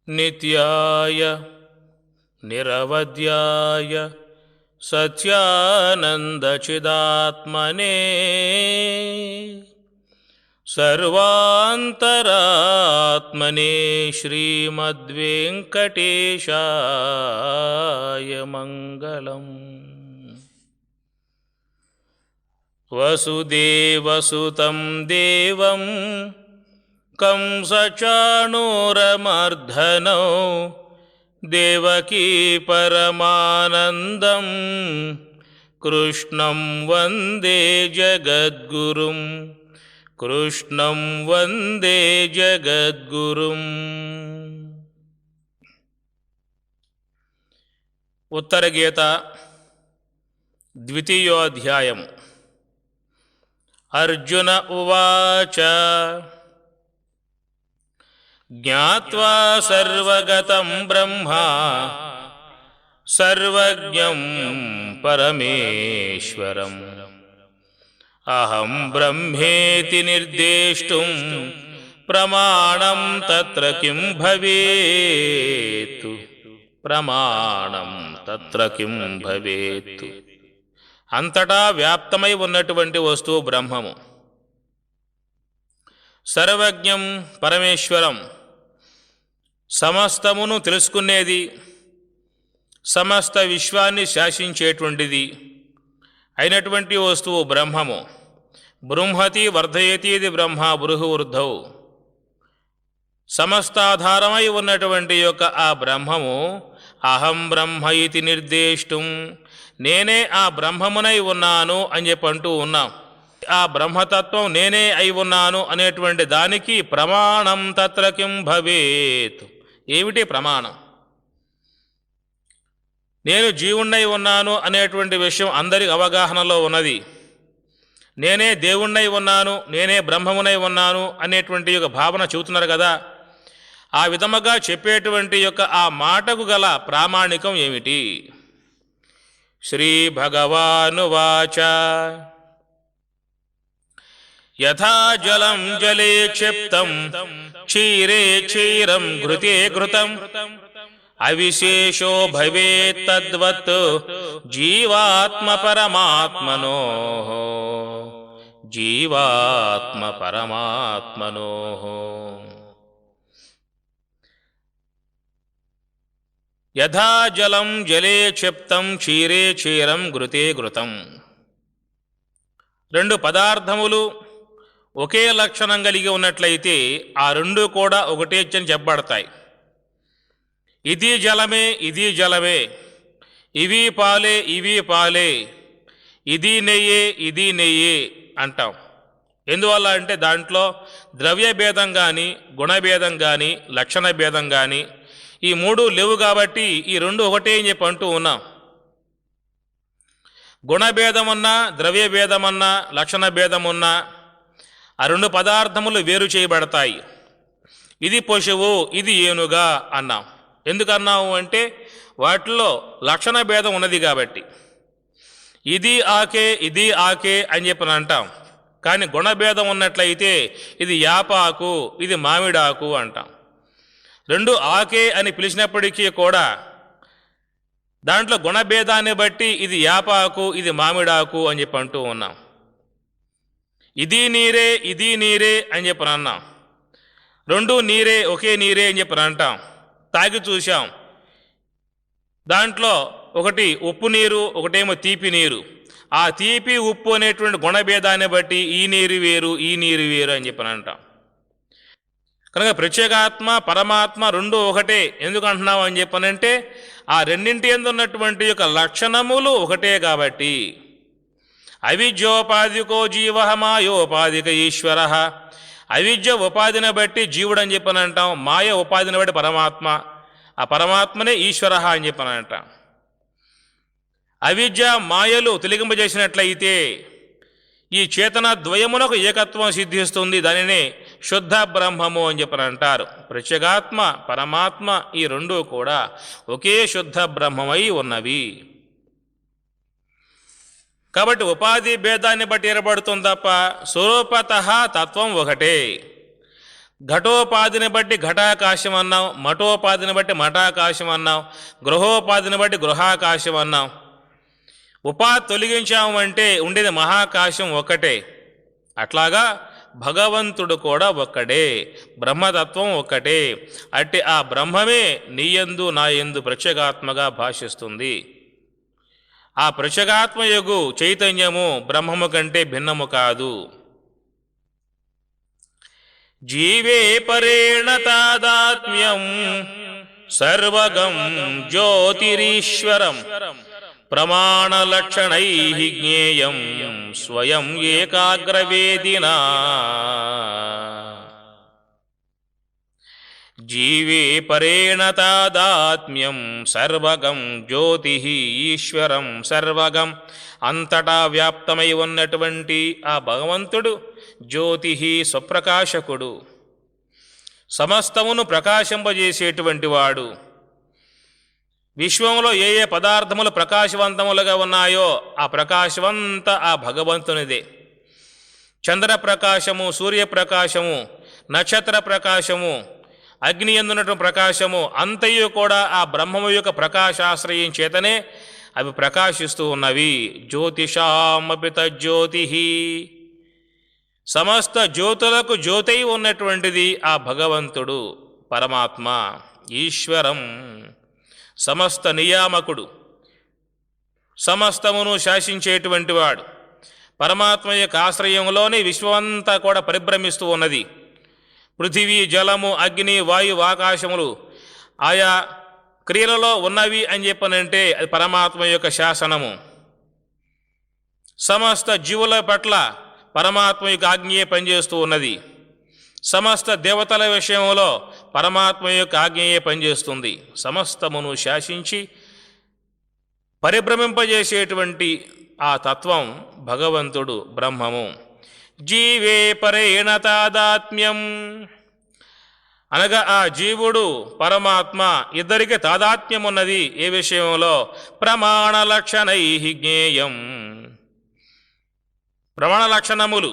నిత్యాయ నిరవధ్యాయ సత్యానందచిదాత్మనే సర్వాంతరాత్మనే శ్రీమద్వేంకటేశాయ మంగళం. వసుదేవసుతం దేవం కంసచాణూరమర్ధనౌ దేవకీ పరమానందం కృష్ణం వందే జగద్గురుం. కృష్ణం వందే జగద్గురుం. ఉత్తరగీత ద్వితీయోధ్యాయం. అర్జున ఉవాచ జ్ఞాత్వా సర్వగతం బ్రహ్మ సర్వజ్ఞం పరమేశ్వరం అహం బ్రహ్మేతి నిర్దేష్టుం ప్రమాణం తత్ర కిం భవేత్. ప్రమాణం తత్ర కిం భవేత్. అంతటా వ్యాప్తమై ఉన్నటువంటి వస్తువు బ్రహ్మము. సర్వజ్ఞం పరమేశ్వరం, సమస్తమును తెలుసుకునేది, సమస్త విశ్వాన్ని శాసించేటువంటిది అయినటువంటి వస్తువు బ్రహ్మము. బృంహతి వర్ధయతి ఇది బ్రహ్మ బృహవృద్ధౌ. సమస్తాధారమై ఉన్నటువంటి యొక్క ఆ బ్రహ్మము అహం బ్రహ్మ ఇతి నిర్దేష్టుం, నేనే ఆ బ్రహ్మమునై ఉన్నాను అని చెప్పి అంటూ ఉన్నాం. ఆ బ్రహ్మతత్వం నేనే అయి ఉన్నాను అనేటువంటి దానికి ప్రమాణం తత్ర కిం భవేత్. ఏమిటి ప్రమాణం? నేను జీవుణ్ణై ఉన్నాను అనేటువంటి విషయం అందరికి అవగాహనలో ఉన్నది. నేనే దేవుణ్ణై ఉన్నాను, నేనే బ్రహ్మమునై ఉన్నాను అనేటువంటి యొక్క భావన చెబుతున్నారు కదా. ఆ విధముగా చెప్పేటువంటి యొక్క ఆ మాటకు గల ప్రామాణికం ఏమిటి? శ్రీ భగవానువాచ యథా జలం జలే క్షిప్తం క్షీరే క్షీరం ఘృతే ఘృతం అవిశేషో భవేత్ తద్వత్ జీవాత్మ పరమాత్మనోః. జీవాత్మ పరమాత్మనోః. యథా జలం జలే క్షిప్తం క్షీరే క్షీరం ఘృతే ఘృతం. రెండు పదార్థములు ఒకే లక్షణం కలిగి ఉన్నట్లయితే ఆ రెండు కూడా ఒకటే అని చెప్పబడతాయి. ఇది జలమే, ఇది జలమే, ఇవి పాలే, ఇవి పాలే, ఇది నెయ్యే, ఇది నెయ్యే అంటాం. ఎందువల్ల అంటే దాంట్లో ద్రవ్య భేదం కానీ, గుణభేదం కానీ, లక్షణ భేదం కానీ ఈ మూడు లేవు కాబట్టి ఈ రెండు ఒకటే అని చెప్పి అంటూ ఉన్నాం. గుణభేదమున్నా, ద్రవ్య భేదమన్నా, లక్షణ భేదమున్నా ఆ రెండు పదార్థములు వేరు చేయబడతాయి. ఇది పశువు, ఇది ఏనుగా అన్నాం. ఎందుకన్నాము అంటే వాటిలో లక్షణ భేదం ఉన్నది కాబట్టి. ఇది ఆకే, ఇది ఆకే అని చెప్పి అంటాం. కానీ గుణభేదం ఉన్నట్లయితే ఇది యాపాకు, ఇది మామిడాకు అంటాం. రెండు ఆకే అని పిలిచినప్పటికీ కూడా దాంట్లో గుణభేదాన్ని బట్టి ఇది యాపాకు, ఇది మామిడాకు అని చెప్పి అంటూ ఉన్నాం. ఇది నీరే, ఇది నీరే అని చెప్పి అన్నాం. రెండు నీరే, ఒకే నీరే అని చెప్పి అంటాం. తాగి చూశాం, దాంట్లో ఒకటి ఉప్పు నీరు, ఒకటేమో తీపి నీరు. ఆ తీపి ఉప్పు అనేటువంటి గుణభేదాన్ని బట్టి ఈ నీరు వేరు, ఈ నీరు వేరు అని చెప్పి అంటాం. కనుక ప్రత్యేగాత్మ పరమాత్మ రెండు ఒకటే. ఎందుకు అంటున్నావు అని చెప్పనంటే ఆ రెండింటి యందు ఉన్నటువంటి యొక్క లక్షణములు ఒకటే కాబట్టి. అవిద్యోపాధికో జీవ మాయోపాధిక ఈశ్వర. అవిద్య ఉపాధిని బట్టి జీవుడు అని చెప్పని అంటాం, మాయ ఉపాధిని బట్టి పరమాత్మ. ఆ పరమాత్మనే ఈశ్వర అని చెప్పని అంటాం. అవిద్య మాయలు తొలగింపజేసినట్లయితే ఈ చేతన ద్వయమునకు ఏకత్వం సిద్ధిస్తుంది. దానినే శుద్ధ బ్రహ్మము అని చెప్పని అంటారు. ప్రత్యేగాత్మ పరమాత్మ ఈ రెండూ కూడా ఒకే శుద్ధ బ్రహ్మమై ఉన్నవి. కాబట్టి ఉపాధి భేదాన్ని బట్టి ఏర్పడుతుంది తప్ప స్వరూపత తత్వం ఒకటే. ఘటోపాధిని బట్టి ఘటాకాశం అన్నాం, మఠోపాధిని బట్టి మఠాకాశం అన్నాం, గృహోపాధిని బట్టి గృహాకాశం అన్నాం. ఉపాధి తొలగించాము అంటే ఉండేది మహాకాశం ఒక్కటే. అట్లాగా భగవంతుడు కూడా ఒక్కడే, బ్రహ్మతత్వం ఒక్కటే. అట్టి ఆ బ్రహ్మమే నీయందు నాయందు ప్రత్యేగాత్మగా భాషిస్తుంది. ఆ ప్రత్యేగాత్మయగు చైతన్యము బ్రహ్మము కంటే భిన్నము కాదు. జీవే పరేణ తాదాత్మ్యం సర్వగం జ్యోతిరీశ్వరం ప్రమాణలక్షణైః జ్ఞేయం స్వయం ఏకాగ్రవేదినా. జీవే పరేణ తాదాత్మ్యం సర్వగం జ్యోతిః ఈశ్వరం సర్వగం, అంతటా వ్యాప్తమై ఉన్నటువంటి ఆ భగవంతుడు జ్యోతిః స్వప్రకాశకుడు, సమస్తమును ప్రకాశింపజేసేటువంటి వాడు. విశ్వంలో ఏ ఏ పదార్థములు ప్రకాశవంతములుగా ఉన్నాయో ఆ ప్రకాశమంతా ఆ భగవంతునిదే. చంద్రప్రకాశము, సూర్యప్రకాశము, నక్షత్ర ప్రకాశము, అగ్ని ఎందున్నటువంటి ప్రకాశము అంతయు కూడా ఆ బ్రహ్మము యొక్క ప్రకాశాశ్రయం చేతనే అవి ప్రకాశిస్తూ ఉన్నవి. జ్యోతిషామపి తజ్జ్యోతి, సమస్త జ్యోతులకు జ్యోతై ఉన్నటువంటిది ఆ భగవంతుడు పరమాత్మ. ఈశ్వరం సమస్త నియామకుడు, సమస్తమును శాసించేటువంటి వాడు. పరమాత్మ యొక్క ఆశ్రయంలోనే విశ్వమంతా కూడా పరిభ్రమిస్తూ ఉన్నది. పృథివీ, జలము, అగ్ని, వాయువు, ఆకాశములు ఆయా క్రియలలో ఉన్నవి అని చెప్పనంటే అది పరమాత్మ యొక్క శాసనము. సమస్త జీవుల పట్ల పరమాత్మ యొక్క ఆజ్ఞయే పనిచేస్తూ ఉన్నది. సమస్త దేవతల విషయంలో పరమాత్మ యొక్క ఆజ్ఞయే పనిచేస్తుంది. సమస్తమును శాసించి పరిభ్రమింపజేసేటువంటి ఆ తత్వం భగవంతుడు బ్రహ్మము. జీవే పరేణ తాదాత్మ్యం అనగా ఆ జీవుడు పరమాత్మ ఇద్దరికి తాదాత్మ్యం ఉన్నది. ఏ విషయంలో? ప్రమాణ లక్షణైః జ్ఞేయం. ప్రమాణ లక్షణములు,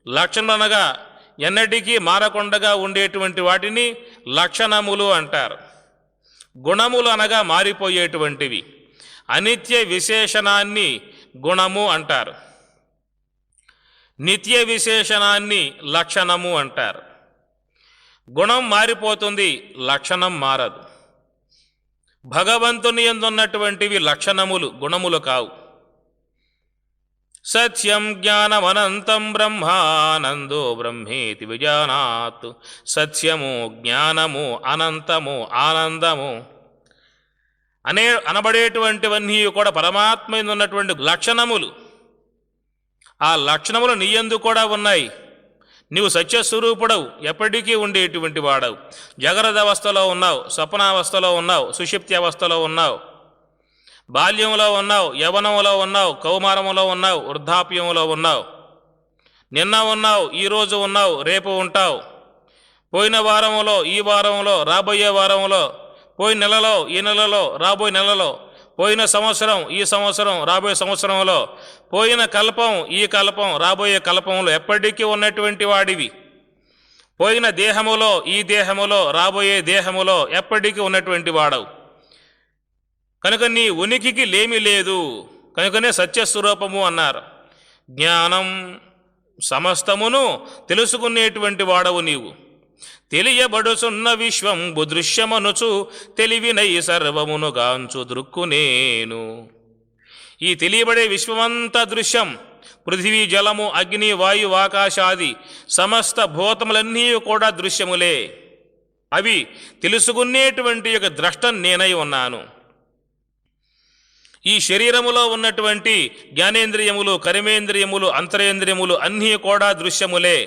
లక్షణములు అనగా ఎన్నటికీ మారకుండగా ఉండేటువంటి వాటిని లక్షణములు అంటారు. గుణములు అనగా మారిపోయేటువంటివి. అనిత్య విశేషణాన్ని గుణము అంటారు, నిత్య విశేషణాన్ని లక్షణము అంటారు. గుణం మారిపోతుంది, లక్షణం మారదు. భగవంతుని యందు ఉన్నటువంటివి లక్షణములు, గుణములు కావు. సత్యం జ్ఞానమనంతం బ్రహ్మానందో బ్రహ్మేతి విజానాత్. సత్యము, జ్ఞానము, అనంతము, ఆనందము అనబడేటువంటివన్నీ కూడా పరమాత్మ యందు ఉన్నటువంటి లక్షణములు. ఆ లక్షణములు నీ యందు కూడా ఉన్నాయి. నీవు సత్యస్వరూపుడవు, ఎప్పటికీ ఉండేటువంటి వాడవు. జాగ్రత్త అవస్థలో ఉన్నావు, స్వప్నావస్థలో ఉన్నావు, సుషుప్తి అవస్థలో ఉన్నావు, బాల్యంలో ఉన్నావు, యవనంలో ఉన్నావు, కౌమారములో ఉన్నావు, వృద్ధాప్యంలో ఉన్నావు. నిన్న ఉన్నావు, ఈరోజు ఉన్నావు, రేపు ఉంటావు. పోయిన వారంలో, ఈ వారంలో, రాబోయే వారంలో, పోయిన నెలలో, ఈ నెలలో, రాబోయే నెలలో, పోయిన సంవత్సరం, ఈ సంవత్సరం, రాబోయే సంవత్సరంలో, పోయిన కల్పం, ఈ కల్పం, రాబోయే కల్పంలో ఎప్పటికీ ఉన్నటువంటి వాడివి. పోయిన దేహములో, ఈ దేహములో, రాబోయే దేహములో ఎప్పటికీ ఉన్నటువంటి వాడవు. కనుక నీ ఉనికికి లేమి లేదు, కనుకనే సత్యస్వరూపము అన్నారు. జ్ఞానం, సమస్తమును తెలుసుకునేటువంటి వాడవు నీవు. తెలియబడుచున్న విశ్వంబు దృశ్యమనుచు తెలివినై సర్వమును గాంచు దృక్కునేను. ఈ తెలియబడే విశ్వమంతా దృశ్యం. పృథివీ, జలము, అగ్ని, వాయు, ఆకాశాది సమస్త భూతములన్నీ కూడా దృశ్యములే. అవి తెలుసుకునేటువంటి యొక్క ద్రష్ట నేనై ఉన్నాను. ఈ శరీరములో ఉన్నటువంటి జ్ఞానేంద్రియములు, కర్మేంద్రియములు, అంతరేంద్రియములు అన్నీ కూడా దృశ్యములే,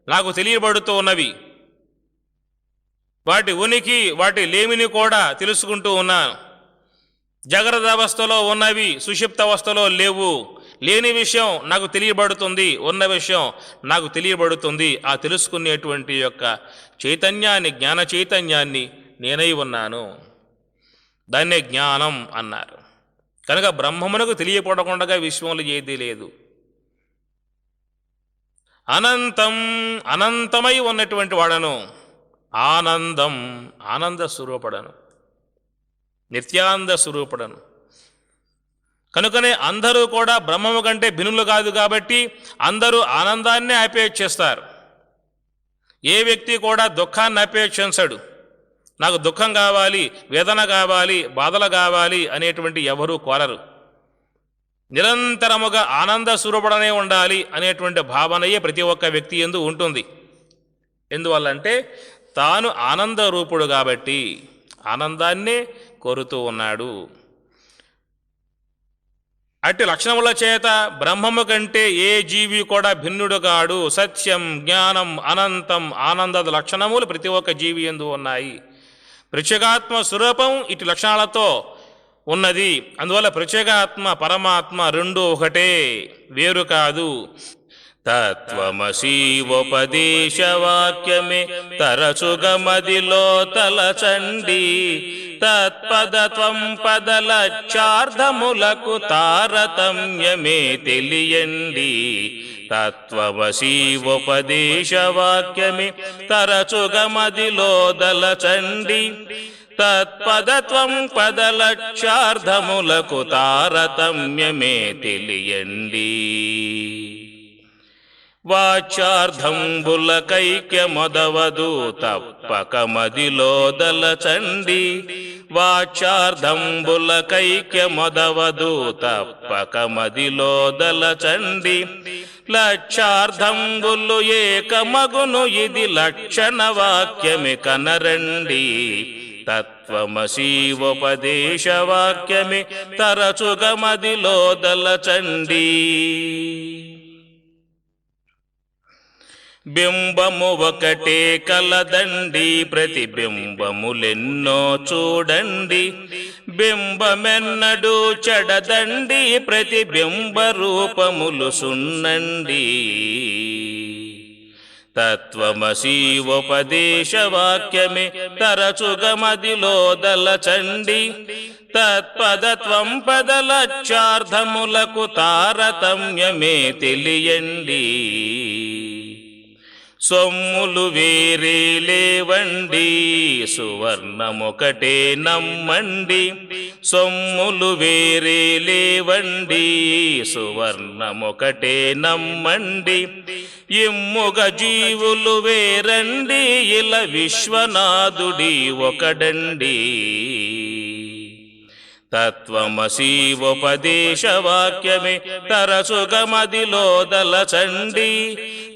నాకు తెలియబడుతూ ఉన్నవి. వాటి ఉనికి, వాటి లేమిని కూడా తెలుసుకుంటూ ఉన్నాను. జాగ్రత్త అవస్థలో ఉన్నవి సుషుప్త అవస్థలో లేవు. లేని విషయం నాకు తెలియబడుతుంది, ఉన్న విషయం నాకు తెలియబడుతుంది. ఆ తెలుసుకునేటువంటి యొక్క చైతన్యాన్ని, జ్ఞాన చైతన్యాన్ని నేనై ఉన్నాను. దాన్నే జ్ఞానం అన్నారు. కనుక బ్రహ్మమునకు తెలియపడకుండా విశ్వంలో ఏదీ లేదు. అనంతం అనంతమై ఉన్నటువంటి వాడను, ఆనందం ఆనంద స్వరూపుడను, నిత్యానంద స్వరూపుడను. కనుకనే అందరూ కూడా బ్రహ్మము కంటే భిన్నులు కాదు కాబట్టి అందరూ ఆనందాన్నే అపేక్షిస్తారు. ఏ వ్యక్తి కూడా దుఃఖాన్ని అపేక్షించడు. నాకు దుఃఖం కావాలి, వేదన కావాలి, బాధలు కావాలి అనేటువంటి ఎవరూ కోరరు. నిరంతరముగా ఆనంద స్వరూపుడనే ఉండాలి అనేటువంటి భావనయే ప్రతి ఒక్క వ్యక్తి యందు ఉంటుంది. ఎందువల్లంటే తాను ఆనంద రూపుడు కాబట్టి ఆనందాన్నే కోరుతూ ఉన్నాడు. అట్టి లక్షణముల చేత బ్రహ్మము కంటే ఏ జీవి కూడా భిన్నుడు కాడు. సత్యం, జ్ఞానం, అనంతం, ఆనంద లక్షణములు ప్రతి ఒక్క జీవి యందు ఉన్నాయి. ప్రత్యేగాత్మ స్వరూపం ఇటు లక్షణాలతో ఉన్నది. అందువల్ల ప్రత్యేగాత్మ పరమాత్మ రెండు ఒకటే, వేరు కాదు. తత్వమసీవోపదేశవాక్యమే తరచుగమదిలో తలచండి, తత్పదత్వం పదలక్షార్థములకు తారతమ్యమే తెలియండి. తత్వమసీవోపదేశవాక్యమే తరచుగమదిలో దలచండి, తత్పదత్వం పదలక్షార్థములకు తారతమ్యమే తెలియండి. వాచ్యార్థంబులకైక్యమొదవదు తప్పక మదిలో దలచండి, వాచ్యార్థంబులకైక్యమొదవదు తప్పక మదిలో దలచండి. లక్షార్థంబులు ఏకమగును ఇది లక్షణ వాక్యమి కనరండి. తత్వమసీవోపదేశవాక్యమి తరచుగమదిలో దలచండి. బింబము ఒకటే కలదండి, ప్రతిబింబములెన్నో చూడండి. బింబమెన్నడు చెడదండి, ప్రతిబింబ రూపములు సున్నండి. తత్వమసీవోపదేశవాక్యమే తరచుగమదిలో దలచండి, తత్పదత్వం పదలక్షార్థములకు తారతమ్యమే తెలియండి. సొమ్ములు వేరే లేవండి, సువర్ణమొకటే నమ్మండి. సొమ్ములు వేరే లేవండి, సువర్ణమొకటే నమ్మండి. ఇమ్ముగ జీవులు వేరండి, ఇలా విశ్వనాథుడి ఒకడండి. తత్వమసీవోపదేశవాక్యమే తరచుగమదిలో దలచండి,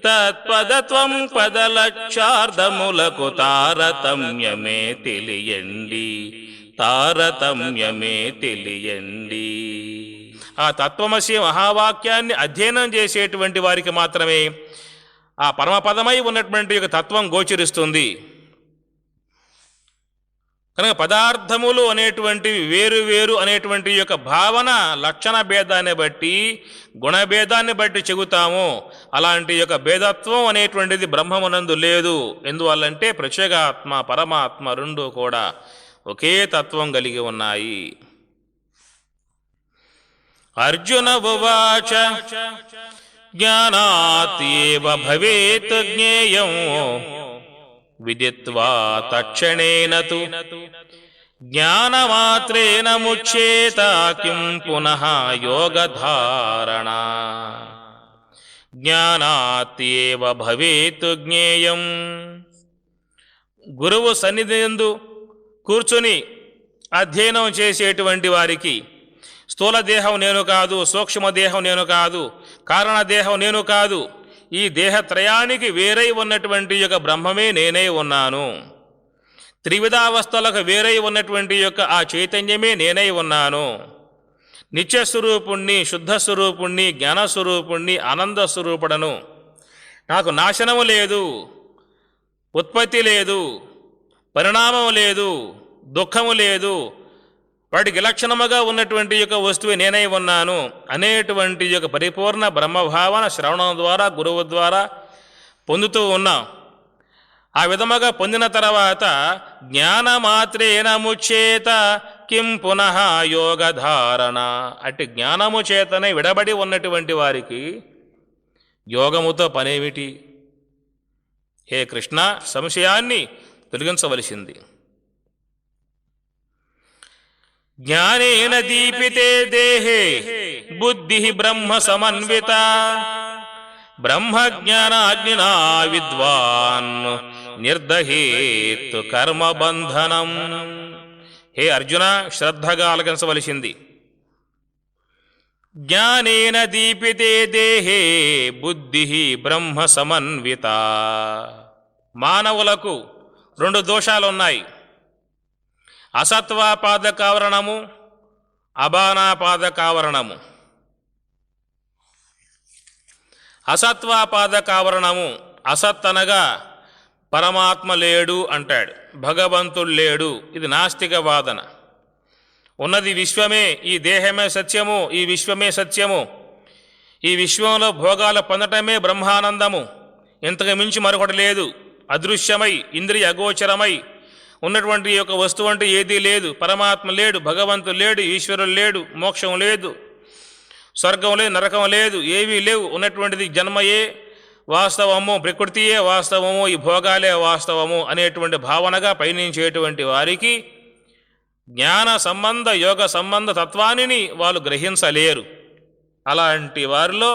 తత్పదత్వం పదలక్షార్థములకు తారతమ్యమే తెలియండి. తారతమ్యమే తెలియండి. ఆ తత్వమసి మహావాక్యాన్ని అధ్యయనం చేసేటువంటి వారికి మాత్రమే ఆ పరమపదమై ఉన్నటువంటి యొక్క తత్వం గోచరిస్తుంది. కనుక పదార్థములు అనేటువంటివి వేరు వేరు అనేటువంటి యొక్క భావన లక్షణ భేదాన్ని బట్టి, గుణభేదాన్ని బట్టి చెబుతాము. అలాంటి యొక్క భేదత్వం అనేటువంటిది బ్రహ్మమునందు లేదు. ఎందువల్లంటే ప్రత్యేగాత్మ పరమాత్మ రెండు కూడా ఒకే తత్వం కలిగి ఉన్నాయి. అర్జున ఉవాచ జ్ఞానాత్యేవ భవేత్ జ్ఞేయం విదిత్వా తక్షణేన తు జ్ఞానమాత్రేణ ముచ్యేత కిం పునః యోగధారణ. జ్ఞానాత్యేవ భవేత్ జ్ఞేయం. గురువు సన్నిధియందు కూర్చుని అధ్యయనం చేసేటువంటి వారికి స్థూలదేహం నేను కాదు, సూక్ష్మదేహం నేను కాదు, కారణదేహం నేను కాదు, ఈ దేహత్రయానికి వేరై ఉన్నటువంటి యొక్క బ్రహ్మమే నేనే ఉన్నాను. త్రివిధావస్థలకు వేరై ఉన్నటువంటి యొక్క ఆ చైతన్యమే నేనై ఉన్నాను. నిత్యస్వరూపుణ్ణి, శుద్ధస్వరూపుణ్ణి, జ్ఞానస్వరూపుణ్ణి, ఆనందస్వరూపుడను. నాకు నాశనము లేదు, ఉత్పత్తి లేదు, పరిణామం లేదు, దుఃఖము లేదు. వాటికి విలక్షణముగా ఉన్నటువంటి యొక్క వస్తువు నేనై ఉన్నాను అనేటువంటి యొక్క పరిపూర్ణ బ్రహ్మభావన శ్రవణం ద్వారా, గురువు ద్వారా పొందుతూ ఉన్నాం. ఆ విధముగా పొందిన తర్వాత జ్ఞానమాత్రేణ ముచ్యేత కిం పునః యోగధారణ. అట్టి జ్ఞానము చేతనే విడబడి ఉన్నటువంటి వారికి యోగముతో పనేమిటి? హే కృష్ణ, సంశయాన్ని తొలగించవలసింది. జ్ఞానేన దీపితే దేహే బుద్ధి బ్రహ్మ సమన్విత బ్రహ్మజ్ఞానాగ్నినా విద్వాన్ నిర్దహేత్ కర్మబంధనం. హే అర్జున, శ్రద్ధగా ఆలకించవలసింది. జ్ఞానేన దీపితే దేహే బుద్ధి బ్రహ్మ సమన్విత. మానవులకు 2 దోషాలున్నాయి: అసత్వాపాదకావరణము, అబానాపాదకావరణము. అసత్వాపాదకావరణము, అసత్ అనగా పరమాత్మ లేడు అంటాడు, భగవంతుడు లేడు. ఇది నాస్తిక వాదన. ఉన్నది విశ్వమే, ఈ దేహమే సత్యము, ఈ విశ్వమే సత్యము, ఈ విశ్వంలో భోగాలు పొందటమే బ్రహ్మానందము, ఇంతకు మించి మరొకటి లేదు. అదృశ్యమై ఇంద్రియ అగోచరమై ఉన్నటువంటి యొక్క వస్తువు అంటే ఏదీ లేదు. పరమాత్మ లేడు, భగవంతుడు లేడు, ఈశ్వరుడు లేడు, మోక్షం లేదు, స్వర్గం లేదు, నరకం లేదు, ఏవీ లేవు. ఉన్నటువంటిది జన్మయే వాస్తవము, ప్రకృతియే వాస్తవము, ఈ భోగాలే వాస్తవము అనేటువంటి భావనగా పయనించేటువంటి వారికి జ్ఞాన సంబంధ యోగ సంబంధ తత్వాన్ని వాళ్ళు గ్రహించలేరు. అలాంటి వారిలో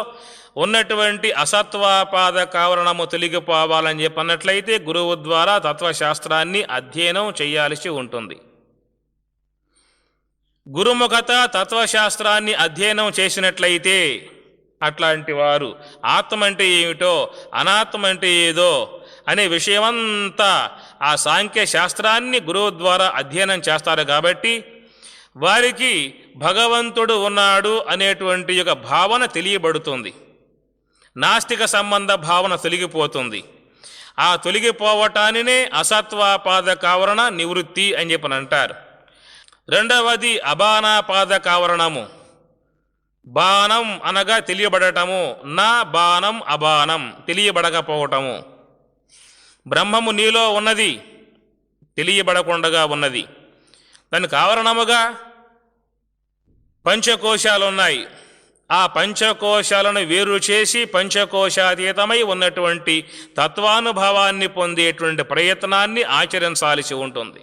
ఉన్నటువంటి అసత్వాపాద కావరణము తొలగిపోవాలని చెప్పన్నట్లయితే గురువు ద్వారా తత్వశాస్త్రాన్ని అధ్యయనం చేయాల్సి ఉంటుంది. గురుముఖత తత్వశాస్త్రాన్ని అధ్యయనం చేసినట్లయితే అట్లాంటి వారు ఆత్మ అంటే ఏమిటో, అనాత్మ అంటే ఏదో అనే విషయమంతా ఆ సాంఖ్య శాస్త్రాన్ని గురువు ద్వారా అధ్యయనం చేస్తారు. కాబట్టి వారికి భగవంతుడు ఉన్నాడు అనేటువంటి యొక్క భావన తెలియబడుతుంది. నాస్తిక సంబంధ భావన తొలగిపోతుంది. ఆ తొలగిపోవటానినే అసత్వాపాద కావరణ నివృత్తి అని చెప్పని అంటారు. రెండవది అబానాపాద కావరణము. బాణం అనగా తెలియబడటము, నా బాణం అబాణం, తెలియబడకపోవటము. బ్రహ్మము నీలో ఉన్నది, తెలియబడకుండా ఉన్నది. దానికి ఆవరణముగా పంచకోశాలు ఉన్నాయి. ఆ పంచకోశాలను వేరు చేసి పంచకోశాతీతమై ఉన్నటువంటి తత్వానుభవాన్ని పొందేటువంటి ప్రయత్నాన్ని ఆచరించాల్సి ఉంటుంది.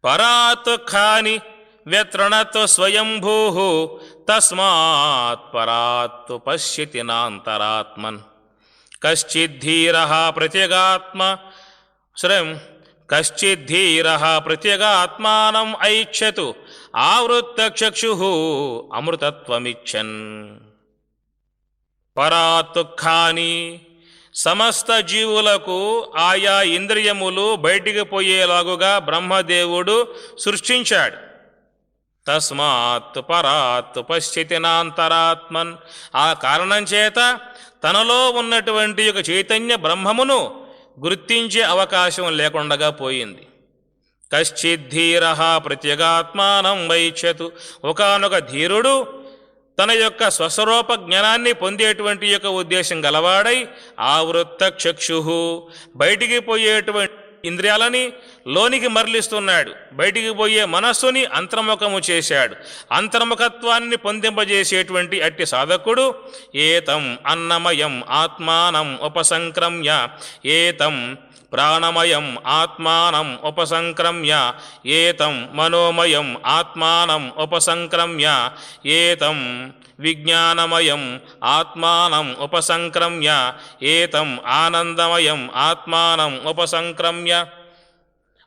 పరాత్ ఖాని వ్యత్రణత్ స్వయంభూ తస్మాత్ పరాత్ పశ్యతి నాంతరాత్మన్ కశ్చిద్ధీరః ప్రత్యేగాత్మ శ్రయం కశ్చిద్ధీరః ప్రత్యేగాత్మానం ఐక్షతు ఆవృత్తచక్షుః అమృతత్వమిచ్చన్. పరాతుఖాని సమస్త జీవులకు ఆయా ఇంద్రియములు బయటికి పోయేలాగుగా బ్రహ్మదేవుడు సృష్టించాడు. తస్మాత్ పరాత్ పశ్యతి నాంతరాత్మన్. ఆ కారణం చేత తనలో ఉన్నటువంటి ఒక చైతన్య బ్రహ్మమును గుర్తించే అవకాశం లేకుండా పోయింది. కశ్చిద్ధీరః ప్రత్యేగాత్మానం వైక్షతు. ఒకానొక ధీరుడు తన యొక్క స్వస్వరూప జ్ఞానాన్ని పొందేటువంటి యొక్క ఉద్దేశం గలవాడై ఆవృత్త చక్షుః, బయటికి పోయేటువంటి ఇంద్రియాలని లోనికి మరలిస్తున్నాడు. బయటికి పోయే మనస్సుని అంతర్ముఖము చేశాడు. అంతర్ముఖత్వాన్ని పొందింపజేసేటువంటి అట్టి సాధకుడు ఏతం అన్నమయం ఆత్మానం ఉపసంక్రమ్య ఏతం ప్రాణమయం ఆత్మానం ఉపసంక్రమ్య ఏతం మనోమయం ఆత్మానం ఉపసంక్రమ్య ఏతం విజ్ఞానమయం ఆత్మానం ఉపసంక్రమ్య ఏతం ఆనందమయం ఆత్మానం ఉపసంక్రమ్య.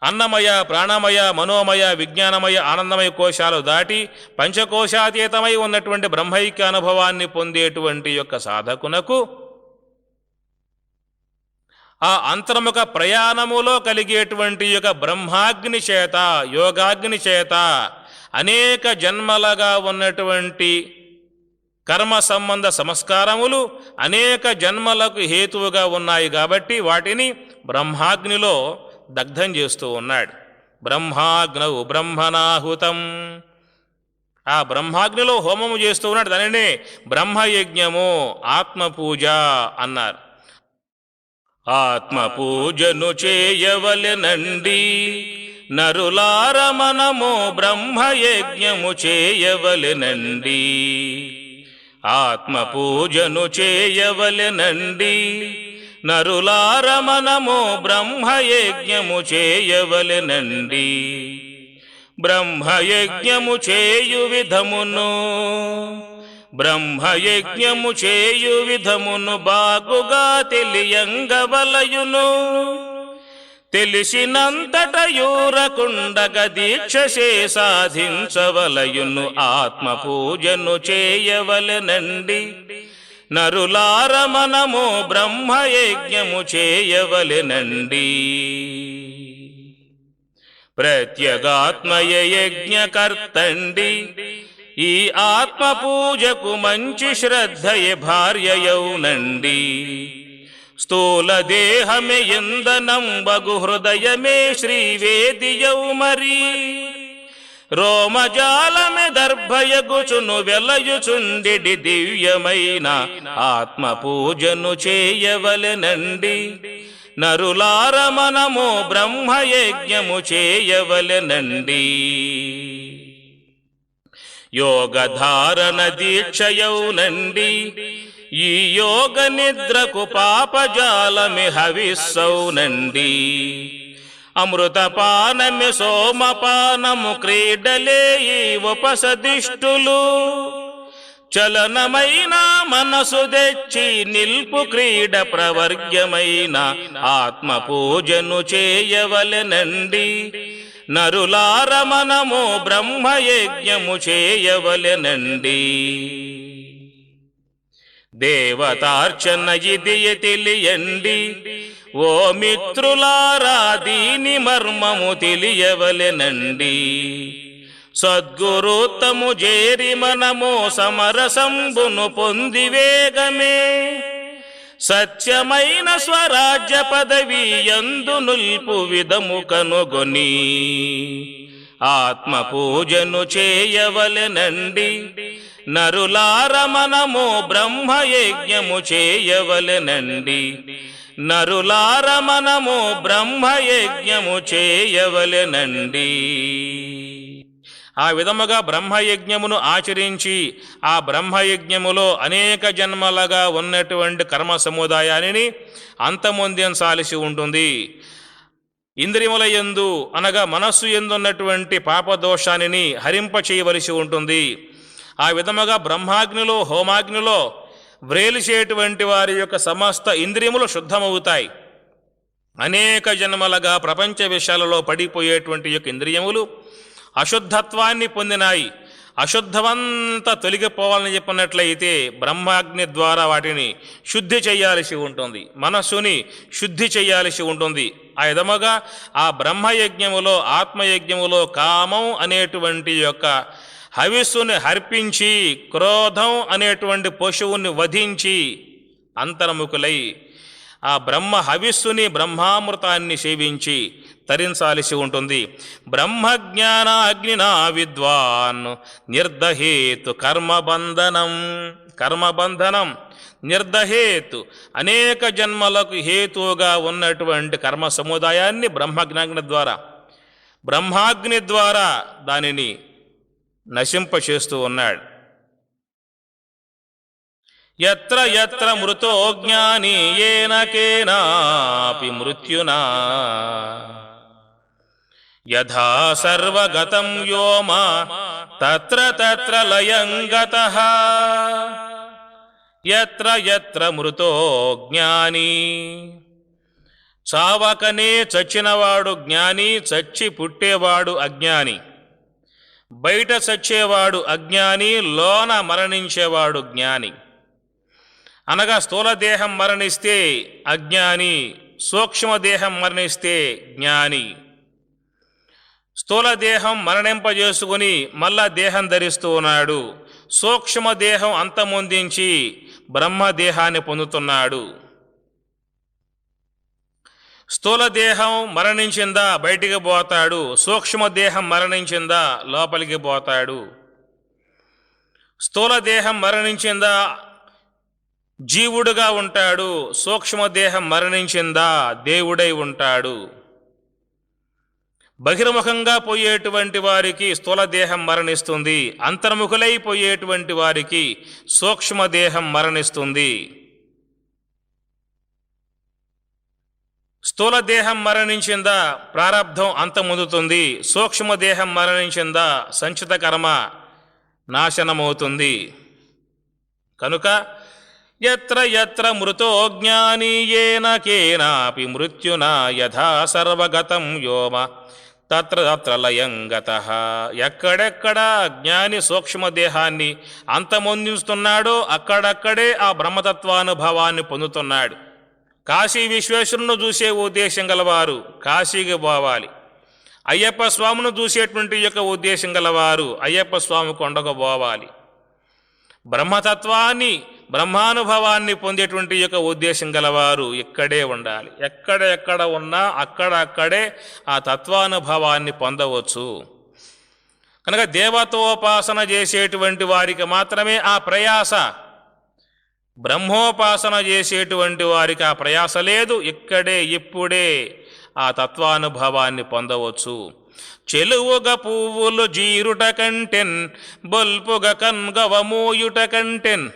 అన్నమయ, ప్రాణమయ, మనోమయ, విజ్ఞానమయ, ఆనందమయ కోశాలు దాటి పంచకోశాతీతమై ఉన్నటువంటి బ్రహ్మైక్య అనుభవాన్ని పొందేటువంటి యొక్క సాధకునకు ఆ అంతర్ముఖ ప్రయాణములో కలిగేటువంటి యొక్క బ్రహ్మాగ్ని చేత, యోగాగ్ని చేత అనేక జన్మలుగా ఉన్నటువంటి కర్మ సంబంధ సంస్కారములు అనేక జన్మలకు హేతువుగా ఉన్నాయి. కాబట్టి వాటిని బ్రహ్మాగ్నిలో దగ్ధం చేస్తూ ఉన్నాడు. బ్రహ్మాగ్నౌ బ్రహ్మణాహుతం. ఆ బ్రహ్మాగ్నిలో హోమము చేస్తూ ఉన్నాడు. దానినే బ్రహ్మయజ్ఞము, ఆత్మపూజ అన్నారు. ఆత్మపూజను చేయవలెనండి నరులార మనము బ్రహ్మయజ్ఞము చేయవలెనండి. ఆత్మ పూజను చేయవలెనండి. నరులార మనము బ్రహ్మయజ్ఞము చేయవలెనండి. బ్రహ్మయజ్ఞము చేయు విధమును బ్రహ్మయజ్ఞము చేయు విధమును బాగుగా తెలియంగవలయును. తెలిసినంతటయూరకుండగ దీక్షసే సాధించవలయును. ఆత్మ పూజను చేయవలెనండి. నరులార మనము బ్రహ్మయజ్ఞము చేయవలెనండి. ప్రత్యేగాత్మయ యజ్ఞకర్తండి. ఈ ఆత్మ పూజకు మంచి శ్రద్ధయే భార్యయౌనండి. స్థూల దేహమే ఇంధనం బగు హృదయమే శ్రీవేదియౌ మరి. రోమజాలమే దర్భయగుచును వెలయుచుండెడి దివ్యమైన ఆత్మ పూజను చేయవలెనండి. నరులార మనము బ్రహ్మయజ్ఞము చేయవలెనండి. యోగధారణ దీక్షయౌనండి. ఈ యోగ నిద్రకు పాపజాలమి హవిస్సౌనండి. అమృతపానమి సోమపానము క్రీడలే ఈ ఉపసదిష్టులు. చలనమైన మనసు తెచ్చి నిల్పు క్రీడ ప్రవర్గ్యమైన ఆత్మ పూజను చేయవలెనండి. నరులార మనము బ్రహ్మయజ్ఞము చేయవలెనండి. దేవతార్చన ఇది తెలియండి. ఓ మిత్రులారా దీని మర్మము తెలియవలెనండి. సద్గురుత్తము జేరి మనము సమరసంబును పొంది వేగమే. సత్యమైన స్వరాజ్య పదవి యందు నుల్పు విధము కనుగొని ఆత్మ పూజను చేయవలెనండి. నరులార మనము బ్రహ్మయజ్ఞము చేయవలెనండి. నరులార మనము బ్రహ్మయజ్ఞము చేయవలెనండి. ఆ విధముగా బ్రహ్మయజ్ఞమును ఆచరించి ఆ బ్రహ్మయజ్ఞములో అనేక జన్మలుగా ఉన్నటువంటి కర్మ సముదాయాన్ని అంతమొందించాల్సి ఉంటుంది. ఇంద్రియముల యందు అనగా మనస్సు ఎందున్నటువంటి పాపదోషాన్ని హరింప చేయవలసి ఉంటుంది. ఆ విధముగా బ్రహ్మాగ్నిలో హోమాగ్నిలో వ్రేలిచేటువంటి వారి యొక్క సమస్త ఇంద్రియములు శుద్ధమవుతాయి. అనేక జన్మలుగా ప్రపంచ విషయాలలో పడిపోయేటువంటి యొక్క ఇంద్రియములు అశుద్ధత్వాన్ని పొందినాయి. అశుద్ధమంతా తొలగిపోవాలని చెప్పినట్లయితే బ్రహ్మాగ్ని ద్వారా వాటిని శుద్ధి చేయాల్సి ఉంటుంది. మనస్సుని శుద్ధి చేయాల్సి ఉంటుంది. ఆ విధముగా ఆ బ్రహ్మయజ్ఞములో ఆత్మయజ్ఞములో కామం అనేటువంటి యొక్క హవిస్సుని హర్పించి క్రోధం అనేటువంటి పశువుని వధించి అంతర్ముఖులై ఆ బ్రహ్మ హవిస్సుని బ్రహ్మామృతాన్ని సేవించి తరించాల్సి ఉంటుంది. బ్రహ్మజ్ఞాన అగ్నినా విద్వాన్ నిర్దహేతు కర్మబంధనం. కర్మబంధనం నిర్దహేతు అనేక జన్మలకు హేతువుగా ఉన్నటువంటి కర్మ సముదాయాన్ని బ్రహ్మాగ్ని ద్వారా దానిని నశింపచేస్తూ ఉన్నాడు. యత్ర యత్ర మృతో జ్ఞాని ఏన కేనాపి మృత్యునా యథా సర్వగతం వ్యోమ తత్ర తత్ర లయం గతః. యత్ర యత్ర మృతో జ్ఞాని. చావకనే చచ్చినవాడు జ్ఞాని, చచ్చి పుట్టేవాడు అజ్ఞాని. బయట చచ్చేవాడు అజ్ఞాని, లోన మరణించేవాడు జ్ఞాని. అనగా స్థూలదేహం మరణిస్తే అజ్ఞాని, సూక్ష్మదేహం మరణిస్తే జ్ఞాని. స్థూలదేహం మరణింపజేసుకుని మళ్ళా దేహం ధరిస్తూ ఉన్నాడు. సూక్ష్మదేహం అంతమొందించి బ్రహ్మదేహాన్ని పొందుతున్నాడు. స్థూలదేహం మరణించిందా బయటికి పోతాడు, సూక్ష్మదేహం మరణించిందా లోపలికి పోతాడు. స్థూలదేహం మరణించిందా జీవుడుగా ఉంటాడు, సూక్ష్మదేహం మరణించిందా దేవుడై ఉంటాడు. బహిర్ముఖంగా పోయేటువంటి వారికి స్థూలదేహం మరణిస్తుంది, అంతర్ముఖులైపోయేటువంటి వారికి సూక్ష్మదేహం మరణిస్తుంది. స్థూలదేహం మరణించిందా ప్రారబ్ధం అంతమొందుతుంది, సూక్ష్మదేహం మరణించిందా సంచిత కర్మ నాశనమవుతుంది. కనుక యత్ర యత్ర మృతో జ్ఞాని ఏన కేనాపి మృత్యునా యథా సర్వగతం వ్యోమ తత్ర తత్ర లయం గతః. ఎక్కడెక్కడ జ్ఞాని సూక్ష్మదేహాన్ని అంతమొందిస్తున్నాడో అక్కడక్కడే ఆ బ్రహ్మతత్వానుభవాన్ని పొందుతున్నాడు. కాశీ విశ్వేశ్వరుని చూసే ఉద్దేశం గలవారు కాశీకి పోవాలి, అయ్యప్ప స్వామిని చూసేటువంటి యొక్క ఉద్దేశం గలవారు అయ్యప్ప స్వామి కొండకు పోవాలి. బ్రహ్మతత్వాన్ని బ్రహ్మానుభవాన్ని పొందేటువంటి యొక్క ఉద్దేశం గలవారు ఇక్కడే ఉండాలి. ఎక్కడ ఉన్నా అక్కడక్కడే ఆ తత్వానుభవాన్ని పొందవచ్చు. కనుక దేవతోపాసన చేసేటువంటి వారికి మాత్రమే ఆ ప్రయాస, బ్రహ్మోపాసన చేసేటువంటి వారికి ఆ ప్రయాస లేదు. ఇక్కడే ఇప్పుడే ఆ తత్వానుభవాన్ని పొందవచ్చు. చెలువుగ పువ్వులు జీరుట కంటెన్ బొల్పుగ కన్గవ మూయుట కంటెన్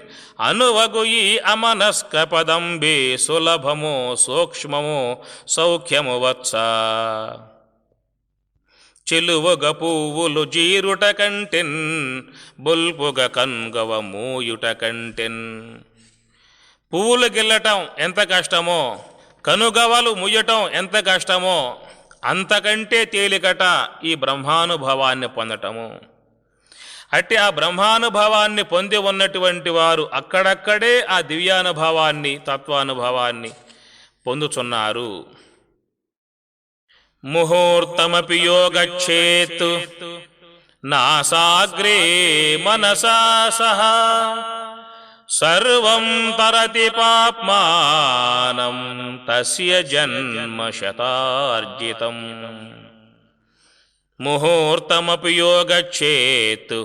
అనువగు ఈ అమనస్క పదంబే సులభము సూక్ష్మము సౌఖ్యము వచ్చా. చెలువగ పువ్వులు జీరుట కంటెన్ బొల్పుగ కన్గవ మూయుట కంటెన్. పువ్వులు గిల్లటం ఎంత కష్టమో, కనుగవలు ముయ్యటం ఎంత కష్టమో, అంతకంటే తేలికట ఈ బ్రహ్మానుభవాన్ని పొందటము. అట్టి ఆ బ్రహ్మానుభవాన్ని పొంది ఉన్నటువంటి వారు అక్కడక్కడే ఆ దివ్యానుభవాన్ని తత్వానుభవాన్ని పొందుచున్నారు. ముహూర్తమపి యోగచ్చేత్ నాసాగ్రే మనసా సహా సర్వం తరతి పాప్మానం తస్య జన్మ శతార్జితం. ముహూర్తమపి యోగచ్చేత్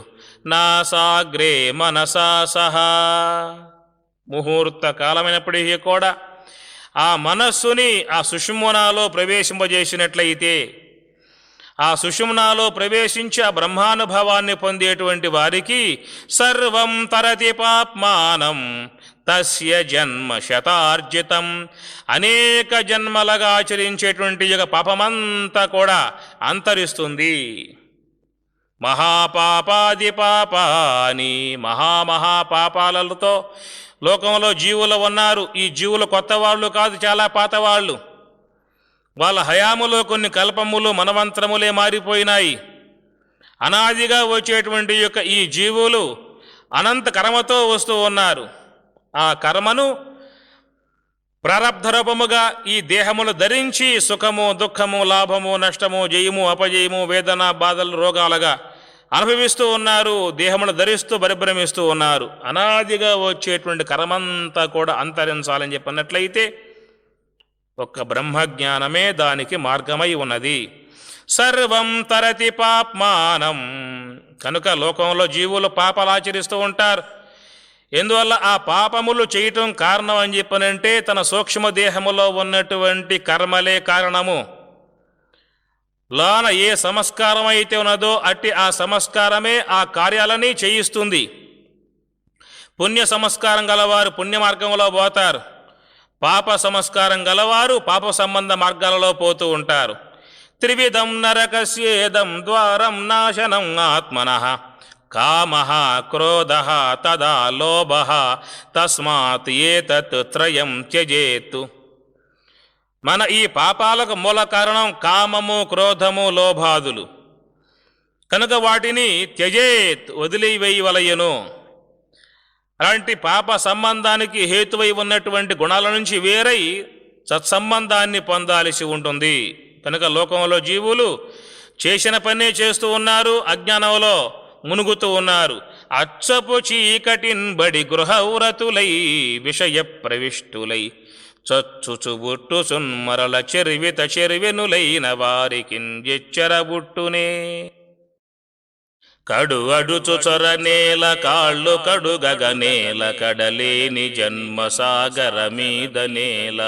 నాసాగ్రే మనసా సహా. ముహూర్త కాలమైనప్పటికీ కూడా ఆ మనస్సుని ఆ సుషుమ్నాలో ప్రవేశింపజేసినట్లయితే, ఆ సుషుమ్నాలో ప్రవేశించి ఆ బ్రహ్మానుభవాన్ని పొందేటువంటి వారికి సర్వం తరతి పాప్మానం తస్య జన్మ శతార్జితం. అనేక జన్మలుగా ఆచరించేటువంటి యొక్క పాపమంతా కూడా అంతరిస్తుంది. మహాపాపాది పాపాని, మహాపాపాలతో లోకంలో జీవులు ఉన్నారు. ఈ జీవులు కొత్త వాళ్ళు కాదు, చాలా పాతవాళ్ళు. వాళ్ళ హయాములో కొన్ని కల్పములు మనవంతరములే మారిపోయినాయి. అనాదిగా వచ్చేటువంటి యొక్క ఈ జీవులు అనంత కర్మతో వస్తూ ఉన్నారు. ఆ కర్మను ప్రారబ్ధ రూపముగా ఈ దేహములు ధరించి సుఖము దుఃఖము లాభము నష్టము జయము అపజయము వేదన బాధలు రోగాలుగా అనుభవిస్తూ ఉన్నారు. దేహములు ధరిస్తూ పరిభ్రమిస్తూ ఉన్నారు. అనాదిగా వచ్చేటువంటి కర్మంతా కూడా అంతరించాలని చెప్పినట్లయితే ఒక్క బ్రహ్మజ్ఞానమే దానికి మార్గమై ఉన్నది. సర్వం తరతి పాప్మానం. కనుక లోకంలో జీవులు పాపాలు ఆచరిస్తూ ఉంటారు. ఎందువల్ల ఆ పాపములు చేయటం కారణం అని చెప్పనంటే తన సూక్ష్మదేహములో ఉన్నటువంటి కర్మలే కారణము. లోన ఏ సంస్కారం అయితే ఉన్నదో అట్టి ఆ సంస్కారమే ఆ కార్యాలని చేయిస్తుంది. పుణ్య సంస్కారం గలవారు పుణ్య మార్గంలో పోతారు, పాప సంస్కారం గలవారు పాప సంబంధ మార్గాలలో పోతూ ఉంటారు. త్రివిధం నరకస్యేదం ద్వారం నాశనం ఆత్మనః కామః క్రోధః తదా లోభః తస్మాత్ ఏతత్ త్రయం త్యజేత్. మన ఈ పాపాలకు మూల కారణం కామము క్రోధము లోభాదులు. కనుక వాటిని త్యజేత్ వదిలివేయవలయను. అలాంటి పాప సంబంధానికి హేతువై ఉన్నటువంటి గుణాల నుంచి వేరై సత్సంబంధాన్ని పొందాల్సి ఉంటుంది. కనుక లోకంలో జీవులు చేసిన పనే చేస్తూ ఉన్నారు, అజ్ఞానంలో మునుగుతూ ఉన్నారు. అచ్చపు చీకటిన్ బడి గృహవ్రతులై విషయ ప్రవిష్టులై చచ్చుచుబుట్టు సున్మరల చెర్విత చెర్వెనులైన వారికిన్ ఎచ్చరబుట్టునే. కడు అడుచు చొర నేల కాళ్ళు కడుగగ నేల కడలేని జన్మ సాగర మీద నేల.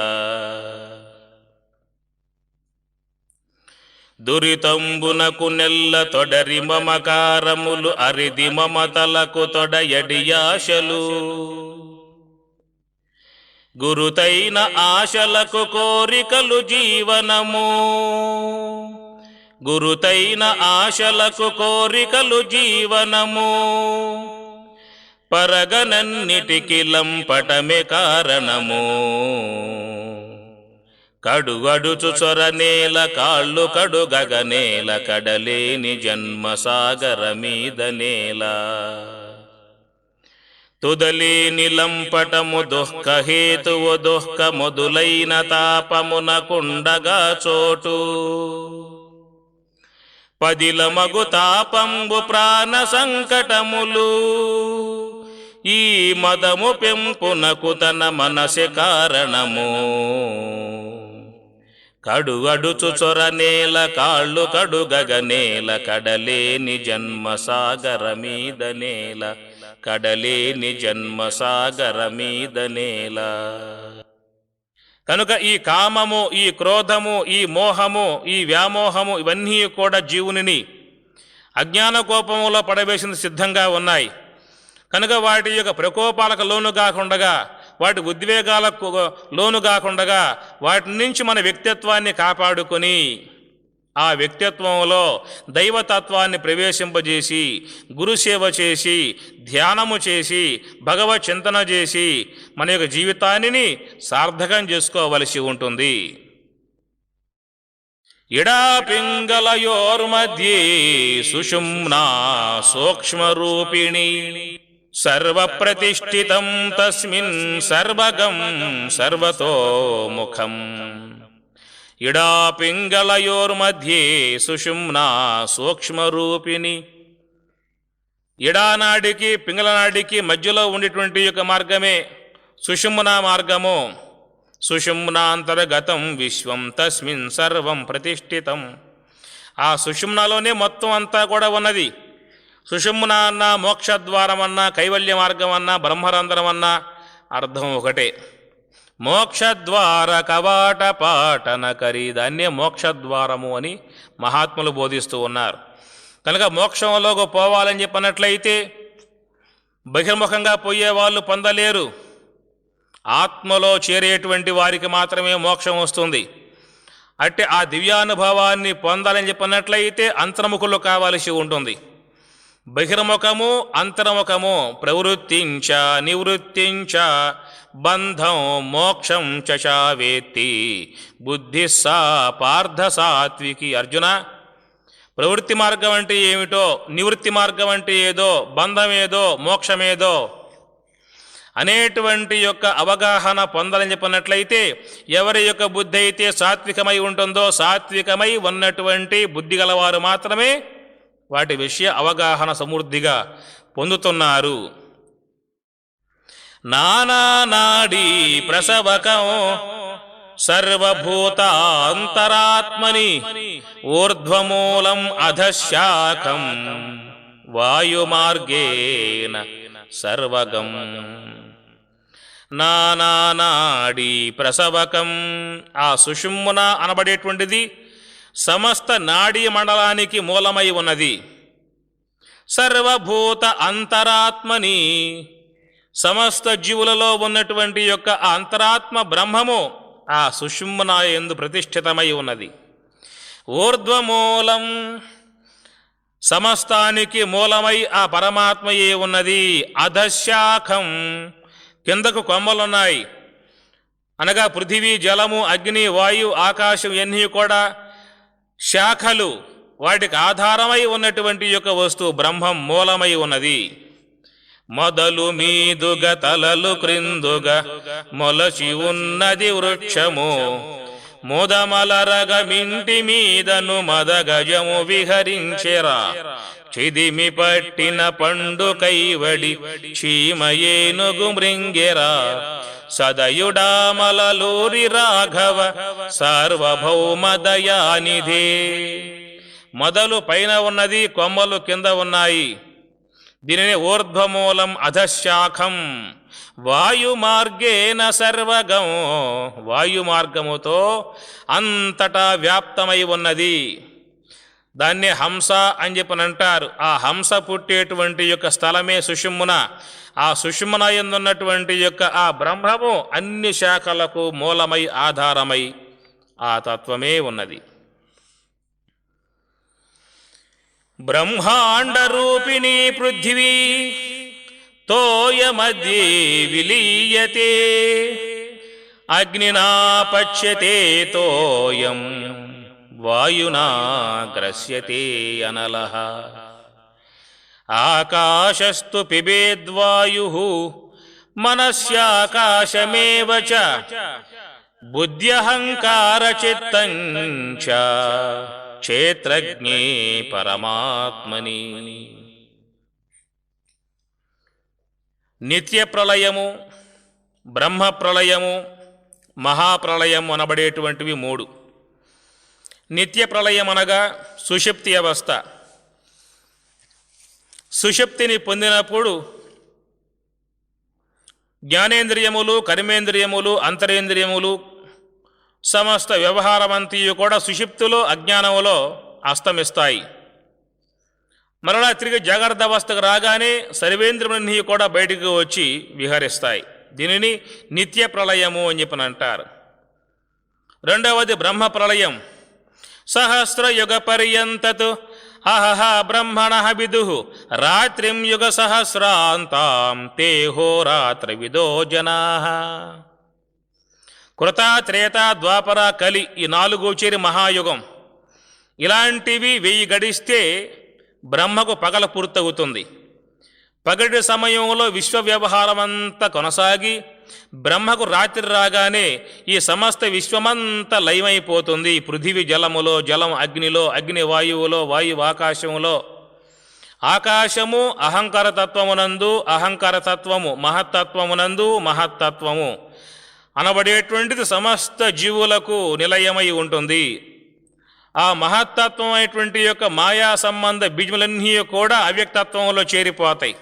దురితంబునకు నెల్ల తొడరి మమకారములు అరిది మమతలకు తొడయడి ఆశలు గురుతైన ఆశలకు కోరికలు జీవనము గురుతైన ఆశలకు కోరికలు జీవనము పరగనన్నిటికి లంపటమే కారణము కడుగడుచు చొరనేల కాళ్ళు కడుగగనేల కడలేని జన్మ సాగర మీద నేల తుదలేని లంపటము దుఃఖహేతువు దుఃఖ మొదులైన తాపమునకుండగా చోటు పదిల మగు తాపంబు ప్రాణ సంకటములు ఈ మదము పెంపునకు తన మనసె కారణము కడుగడుచు చొరనేల కాళ్ళు కడుగగనేల కడలేని జన్మ సాగర మీద నేల కడలేని జన్మ సాగర మీద నేల. కనుక ఈ కామము, ఈ క్రోధము, ఈ మోహము, ఈ వ్యామోహము ఇవన్నీ కూడా జీవుని అజ్ఞాన కోపములో పడవేసిన సిద్ధంగా ఉన్నాయి. కనుక వాటి యొక్క ప్రకోపాలకు లోను కాకుండా, వాటి ఉద్వేగాలకు లోను కాకుండా వాటి నుంచి మన వ్యక్తిత్వాన్ని కాపాడుకొని ఆ వ్యక్తిత్వంలో దైవతత్వాన్ని ప్రవేశింపజేసి గురుసేవ చేసి ధ్యానము చేసి భగవత్ చింతన చేసి మన యొక్క జీవితాన్ని సార్థకం చేసుకోవలసి ఉంటుంది. ఇడా పింగళయోర్మధ్యే సుషుమ్నా సూక్ష్మరూపిణి సర్వప్రతిష్ఠితం తస్మిన్ సర్వగం సర్వతోముఖం. ఇడా పింగళయోర్మధ్యే సుషుమ్నా సూక్ష్మరూపిణి. ఇడానాడికి పింగళనాడికి మధ్యలో ఉండేటువంటి యొక్క మార్గమే సుషుమ్నా మార్గము. సుషుమ్నాంతర్గతం విశ్వం తస్మిన్ సర్వం ప్రతిష్ఠితం. ఆ సుషుమ్నాలోనే మొత్తం అంతా కూడా ఉన్నది. సుషుమ్న అన్నా మోక్షద్వారం అన్నా కైవల్య మార్గం అన్నా బ్రహ్మరంధ్రం అన్నా అర్థం ఒకటే. మోక్షద్వార కవాట పాటన కరి, దాన్నే మోక్షద్వారము అని మహాత్ములు బోధిస్తూ ఉన్నారు. కనుక మోక్షంలోకి పోవాలని చెప్పినట్లయితే బహిర్ముఖంగా పోయే వాళ్ళు పొందలేరు. ఆత్మలో చేరేటువంటి వారికి మాత్రమే మోక్షం వస్తుంది. అంటే ఆ దివ్యానుభవాన్ని పొందాలని చెప్పినట్లయితే అంతర్ముఖులు కావలసి ఉంటుంది. బహిర్ముఖము అంతర్ముఖము ప్రవృత్తించ నివృత్తించ బంధం మోక్షం చశావేత్తి బుద్ధి సా పార్థ సాత్వికి. అర్జున, ప్రవృత్తి మార్గం అంటే ఏమిటో, నివృత్తి మార్గం అంటే ఏదో, బంధం ఏదో, మోక్షమేదో అనేటువంటి యొక్క అవగాహన పొందాలని చెప్పినట్లయితే ఎవరి యొక్క బుద్ధి అయితే సాత్వికమై ఉంటుందో, సాత్వికమై ఉన్నటువంటి బుద్ధి గలవారు మాత్రమే వాటి విషయ అవగాహన సమృద్ధిగా పొందుతున్నారు. నానానాడీ ప్రసవకం సర్వభూతాంతరాత్మని ఊర్ధ్వమూలం అధశాఖం వాయుమార్గేణ సర్వగం. నానానాడీ ప్రసవకం, ఆ సుషుమ్న అనబడేటువంటిది సమస్త నాడీ మండలానికి మూలమై ఉన్నది. సర్వభూత అంతరాత్మని, సమస్త జీవులలో ఉన్నటువంటి యొక్క అంతరాత్మ బ్రహ్మము ఆ సుషుమ్న యందు ప్రతిష్ఠితమై ఉన్నది. ఊర్ధ్వమూలం, సమస్తానికి మూలమై ఆ పరమాత్మయే ఉన్నది. అధశాఖం, కిందకు కొమ్మలున్నాయి. అనగా పృథివీ, జలము, అగ్ని, వాయు, ఆకాశం ఇవన్నీ కూడా శాఖలు, వాటికి ఆధారమై ఉన్నటువంటి యొక్క వస్తువు బ్రహ్మం మూలమై ఉన్నది. మొదలు మీదుగా తలలు క్రిందుగా మొలచి ఉన్నది వృక్షము, మోదమలరగ మింటి మీదను మదగజము విహరించెరా. చిదిమి పట్టిన పండు కైవడి చీమయేనుగు మృంగెరా. సదయుడామలూరి రాఘవ సార్వభౌమ దయానిధే. మొదలు పైన ఉన్నది, కొమ్మలు కింద ఉన్నాయి. దీనిని ఊర్ధ్వమూలం అధశాఖం. వాయుమార్గేన సర్వగం, వాయు మార్గముతో అంతటా వ్యాప్తమై ఉన్నది. దాన్నే హంస అని చెప్పని అంటారు. ఆ హంస పుట్టేటువంటి యొక్క స్థలమే సుషుమ్న. ఆ సుషుమ్న యందున్నటువంటి యొక్క ఆ బ్రహ్మము అన్ని శాఖలకు మూలమై ఆధారమై ఆ తత్వమే ఉన్నది. బ్రహ్మాండ రూపిణీ పృథివీ తోయమధ్యే విలీయతే అగ్నినా పచ్యతే తోయం వాయునా గ్రస్యతే అనలః ఆకాశస్తు పిబేద్వాయుః మనస్యాకాశమేవ చ బుద్ధ్యహంకార చిత్తం చ క్షేత్రజ్ఞే పరమాత్మని. నిత్య ప్రళయము, బ్రహ్మ ప్రళయము, మహాప్రళయం అనబడేటువంటివి మూడు. నిత్య ప్రళయం అనగా సుషుప్తి అవస్థ. సుషుప్తిని పొందినప్పుడు జ్ఞానేంద్రియములు, కర్మేంద్రియములు, అంతరేంద్రియములు సమస్త వ్యవహారమంతయు కూడా సుషుప్తిలో అజ్ఞానములో అస్తమిస్తాయి. మరలా తిరిగి జాగ్రత్త అవస్థకు రాగానే సర్వేంద్రియములన్నీ కూడా బయటకు వచ్చి విహరిస్తాయి. దీనిని నిత్య ప్రళయము అని చెప్పని అంటారు. రెండవది బ్రహ్మ ప్రళయం. సహస్రయుగ పర్యంతతు అహహ బ్రహ్మణః విదుః రాత్రిం యుగ సహస్రాంతాం తే హోరాత్ర విదో జనాః. కృత, త్రేత, ద్వాపర, కలి ఈ నాలుగు చేరి మహాయుగం. ఇలాంటివి 1000 గడిస్తే బ్రహ్మకు పగల పూర్తవుతుంది. పగటి సమయంలో విశ్వ వ్యవహారమంతా కొనసాగి బ్రహ్మకు రాత్రి రాగానే ఈ సమస్త విశ్వమంతా లయమైపోతుంది. పృథివీ జలములో, జలం అగ్నిలో, అగ్ని వాయువులో, వాయువు ఆకాశములో. ఆకాశము అహంకారతత్వమునందు, అహంకారతత్వము మహత్తత్వమునందు, మహత్తత్వము అనబడేటువంటిది సమస్త జీవులకు నిలయమై ఉంటుంది. ఆ మహత్తత్వం అయినటువంటి యొక్క మాయా సంబంధ బీజములన్నీ కూడా అవ్యక్తత్వంలో చేరిపోతాయి.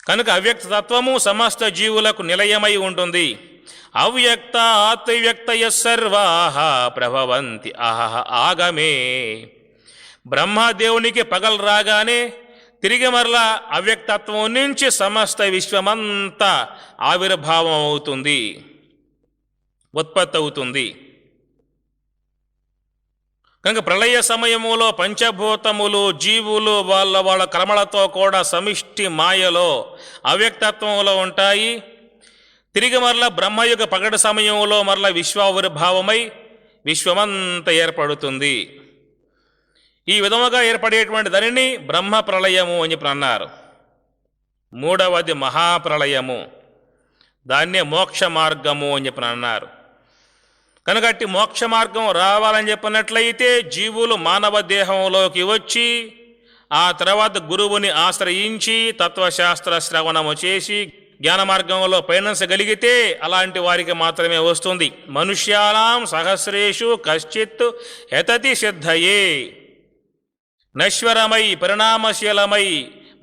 కనుక అవ్యక్తత్వము సమస్త జీవులకు నిలయమై ఉంటుంది. అవ్యక్తాత్ వ్యక్తయ సర్వాః ప్రభవంతి అహః ఆగమే. బ్రహ్మదేవునికి పగలు రాగానే తిరిగి మరలా అవ్యక్తత్వం నుంచి సమస్త విశ్వమంతా ఆవిర్భావం అవుతుంది, ఉత్పత్తి అవుతుంది. కనుక ప్రళయ సమయములో పంచభూతములు, జీవులు వాళ్ళ క్రమలతో కూడా సమిష్టి మాయలో అవ్యక్తత్వంలో ఉంటాయి. తిరిగి మరలా బ్రహ్మయుగ పగటి సమయంలో మరలా విశ్వావిర్భావమై విశ్వమంతా ఏర్పడుతుంది. ఈ విధముగా ఏర్పడేటువంటి దానిని బ్రహ్మ ప్రళయము అని చెప్పి అన్నారు. మూడవది మహాప్రళయము, దాన్నే మోక్ష మార్గము అని చెప్పి అన్నారు. కనుక అట్టి మోక్ష మార్గం రావాలని చెప్పినట్లయితే జీవులు మానవ దేహంలోకి వచ్చి ఆ తర్వాత గురువుని ఆశ్రయించి తత్వశాస్త్ర శ్రవణము చేసి జ్ఞాన మార్గంలో పయనించగలిగితే అలాంటి వారికి మాత్రమే వస్తుంది. మనుష్యానాం సహస్రేషు కశ్చిత్ యతతి సిద్ధయే. నశ్వరమై, పరిణామశీలమై,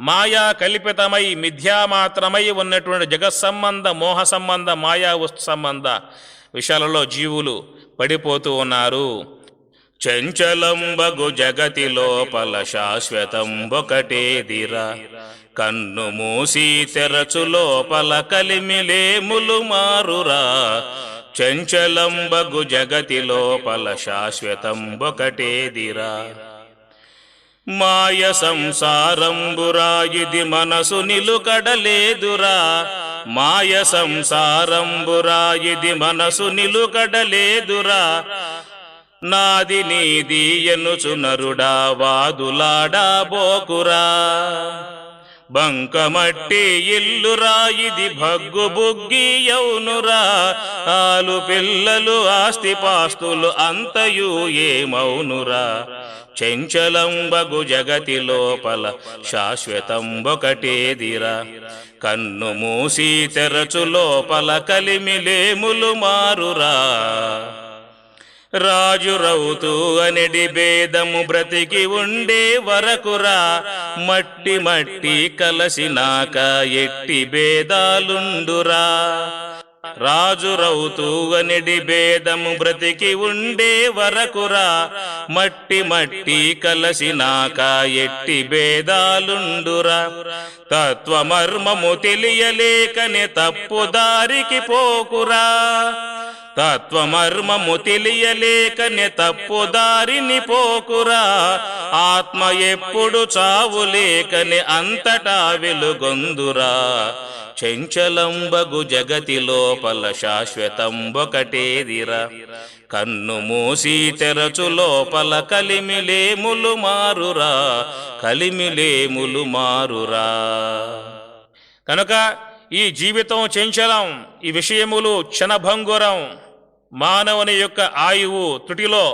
మాయా కల్పితమై, మిథ్యామాత్రమై ఉన్నటువంటి జగత్సంబంధ, మోహ సంబంధ, మాయా వస్తు సంబంధ విషయాలలో జీవులు పడిపోతూ ఉన్నారు. చంచలంబగు జగతి లోపల శాశ్వతం ఒకటేదిరా, కన్ను మూసి తెరచు లోపల కలిమిలేములు మారురా. చంచలంబగు జగతి లోపల శాశ్వతం ఒకటేదిరా. మాయ సంసారంబురా ఇది మనసు నిలుకడలేదురా. మాయ సంసారంబురా ఇది మనసు నిలుకడలేదురా. నాది నీది ఎనుచు నరుడా వాదులాడా బోకురా. బంకమట్టి ఇల్లురా ఇది భగ్గు బుగ్గి యౌనురా. ఆలు పిల్లలు ఆస్తిపాస్తులు అంతయు ఏమౌనురా. చంచలంబగు జగతి లోపల శాశ్వతంబొకటేదిరా. కన్ను మూసి తెరచు లోపల కలిమిలేములు మారురా. రాజు రౌతు అనెడి భేదము బ్రతికి ఉండే వరకురా. మట్టి మట్టి కలసినాక ఎట్టి భేదాలుండురా. రాజు రౌతు అనిడి భేదము బ్రతికి ఉండే వరకురా మట్టి మట్టి కలసినాక ఎట్టి భేదాలుండురా తత్వమర్మము తెలియలేకనే తప్పు దారికి పోకురా తత్వమర్మము తెలియలేకనే తప్పు దారిని పోకురా ఆత్మ ఎప్పుడు చావు లేకనే అంతటా వెలుగొందురా చెంచలంబగు జగతి లోపల శాశ్వతంబొకటేదిరా కన్ను మూసి తెరచు లోపల కలిమిలేములు మారురా కలిమిలేములు మారురా. కనుక ఈ జీవితం చెంచలం, ఈ విషయములు క్షణభంగురం, మానవుని యొక్క ఆయువు త్రుటిలో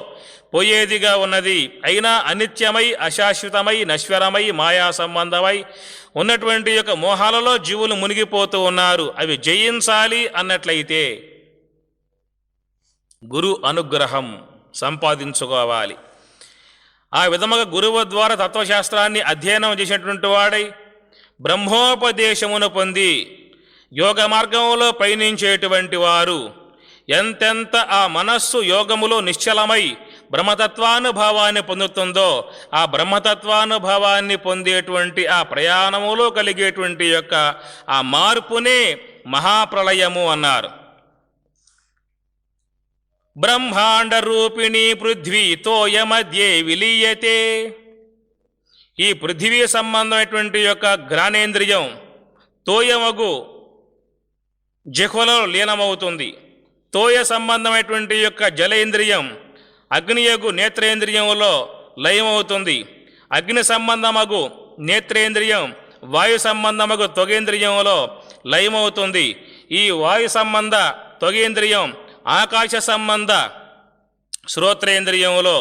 పోయేదిగా ఉన్నది. అయినా అనిత్యమై అశాశ్వతమై నశ్వరమై మాయా సంబంధమై ఉన్నటువంటి యొక్క మోహాలలో జీవులు మునిగిపోతూ ఉన్నారు. అవి జయించాలి అన్నట్లయితే గురు అనుగ్రహం సంపాదించుకోవాలి. ఆ విధముగా గురువు ద్వారా తత్వశాస్త్రాన్ని అధ్యయనం చేసినటువంటి వాడై బ్రహ్మోపదేశమును పొంది యోగ మార్గంలో పయనించేటువంటి వారు ఎంతెంత ఆ మనస్సు యోగములో నిశ్చలమై బ్రహ్మతత్వానుభావాన్ని పొందుతుందో ఆ బ్రహ్మతత్వానుభావాన్ని పొందేటువంటి ఆ ప్రయాణములో కలిగేటువంటి యొక్క ఆ మార్పునే మహాప్రళయము అన్నారు. బ్రహ్మాండ రూపిణి పృథ్వీ తోయమధ్యే విలీయతే. ఈ పృథివీ సంబంధమైనటువంటి యొక్క ఘ్రాణేంద్రియం తోయమగు జిహ్వలో లీనమవుతుంది. తోయ సంబంధమైనటువంటి యొక్క జలేంద్రియం అగ్నియగు నేత్రేంద్రియంలో లయమవుతుంది. అగ్ని సంబంధమగు నేత్రేంద్రియం వాయు సంబంధమగు త్వగేంద్రియంలో లయమవుతుంది. ఈ వాయు సంబంధ త్వగేంద్రియం ఆకాశ సంబంధ శ్రోత్రేంద్రియంలో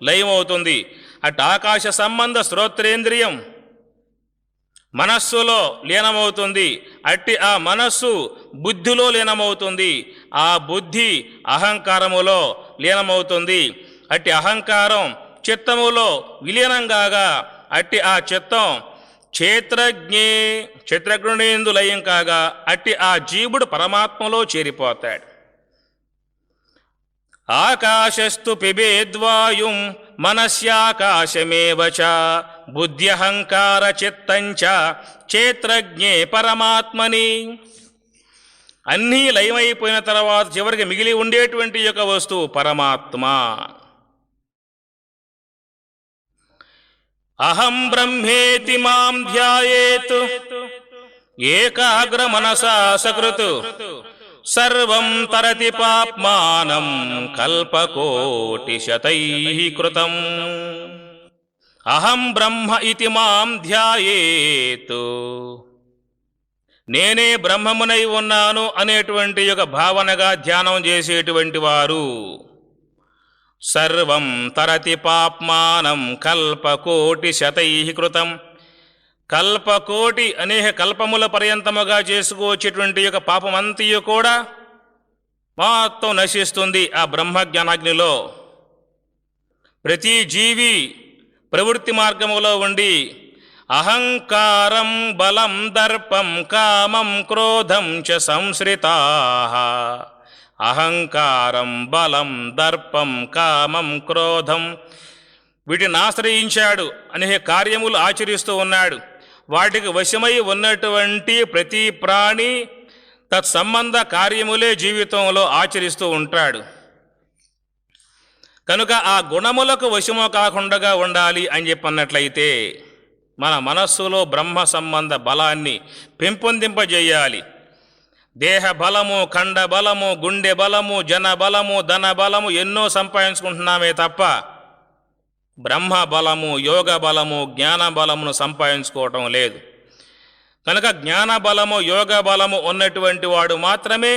లయమవుతుంది. అటు ఆకాశ సంబంధ శ్రోత్రేంద్రియం మనస్సులో లీనమవుతుంది. అట్టి ఆ మనస్సు బుద్ధిలో లీనమవుతుంది. ఆ బుద్ధి అహంకారములో లీనమవుతుంది. అట్టి అహంకారం చిత్తములో విలీనం కాగా అట్టి ఆ చిత్తం క్షేత్రజ్ఞునియందు లయం కాగా అట్టి ఆ జీవుడు పరమాత్మలో చేరిపోతాడు. ఆకాశస్తు పిబేద్వాయుం మనస్యాకాశమేవ చ బుద్ధ్యహంకార చిత్తంచ క్షేత్రజ్ఞే పరమాత్మని. అన్నీ లయమైపోయిన తర్వాత చివరికి మిగిలి ఉండేటువంటి యొక్క వస్తువు పరమాత్మ. అహం బ్రహ్మేతి మాం ధ్యాయేత్ ఏకాగ్ర మనసా సకృత్ సర్వం తరతి పాప్మానం కల్పకోటి శతైః కృతం. అహం బ్రహ్మ ఇతి మాం ధ్యాయేత్, నేనే బ్రహ్మమునై ఉన్నాను అనేటువంటి యొక్క భావనగా ధ్యానం చేసేటువంటి వారు సర్వం తరతి పాప్మానం కల్పకోటి శతైః కృతం. కల్పకోటి అనేక కల్పముల పర్యంతముగా చేసుకొచ్చేటువంటి యొక్క పాపమంతయు కూడా మొత్తం నశిస్తుంది ఆ బ్రహ్మజ్ఞానాగ్నిలో. ప్రతి జీవి ప్రవృత్తి మార్గములో ఉండి అహంకారం బలం దర్పం కామం క్రోధం చ సంశ్రితాః. అహంకారం బలం దర్పం కామం క్రోధం వీటిని ఆశ్రయించాడు, అనేక కార్యములు ఆచరిస్తూ ఉన్నాడు. వాటికి వశమై ఉన్నటువంటి ప్రతి ప్రాణి తత్సంబంధ కార్యములే జీవితంలో ఆచరిస్తూ ఉంటాడు. కనుక ఆ గుణములకు వశము కాకుండా ఉండాలి అని చెప్పన్నట్లయితే మన మనస్సులో బ్రహ్మ సంబంధ బలాన్ని పెంపొందింపజేయాలి. దేహ బలము, ఖండ బలము, గుండె బలము, జన బలము, ధన బలము ఎన్నో సంపాదించుకుంటున్నామే తప్ప బ్రహ్మ బలము, యోగ బలము, జ్ఞాన బలమును సంపాదించుకోవటం లేదు. కనుక జ్ఞాన బలము, యోగ బలము ఉన్నటువంటి వాడు మాత్రమే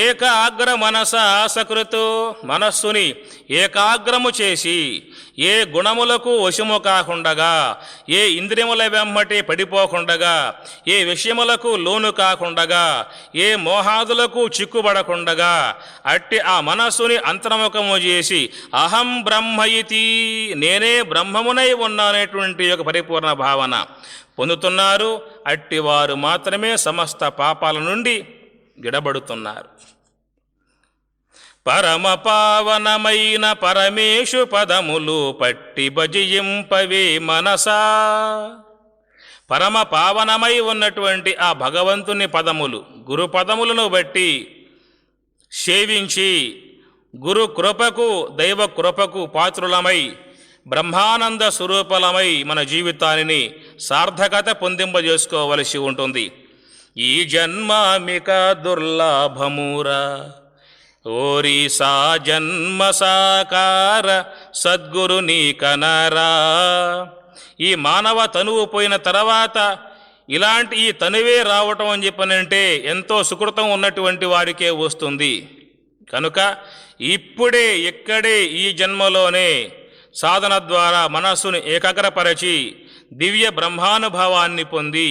ఏకాగ్ర మనస ఆసకృతు, మనస్సుని ఏకాగ్రము చేసి ఏ గుణములకు వశము కాకుండగా, ఏ ఇంద్రియముల వెంబటి పడిపోకుండగా, ఏ విషయములకు లోను కాకుండగా, ఏ మోహాదులకు చిక్కుబడకుండగా అట్టి ఆ మనస్సుని అంతర్ముఖము చేసి అహం బ్రహ్మ ఇతి, నేనే బ్రహ్మమునై ఉన్నానేటువంటి యొక్క పరిపూర్ణ భావన పొందుతున్నారు. అట్టివారు మాత్రమే సమస్త పాపాల నుండి విడబడుతున్నారు. పరమ పావనమైన పరమేశు పదములు పట్టి భజింపవే మనసా. పరమ పావనమై ఉన్నటువంటి ఆ భగవంతుని పదములు, గురు పదములను బట్టి సేవించి గురు కృపకు, దైవ కృపకు పాత్రులమై బ్రహ్మానంద స్వరూపలమై మన జీవితాన్ని సార్థకత పొందింపజేసుకోవలసి ఉంటుంది. ఈ జన్మామిక దుర్లభమురా ఓరి సా జన్మ సాకార సద్గురుని కనరా. ఈ మానవ తనువు పోయిన తర్వాత ఇలాంటి ఈ తనువే రావటం అని చెప్పనంటే ఎంతో సుకృతం ఉన్నటువంటి వాడికే వస్తుంది. కనుక ఇప్పుడే ఇక్కడే ఈ జన్మలోనే సాధన ద్వారా మనస్సును ఏకాగ్రపరచి దివ్య బ్రహ్మానుభవాన్ని పొంది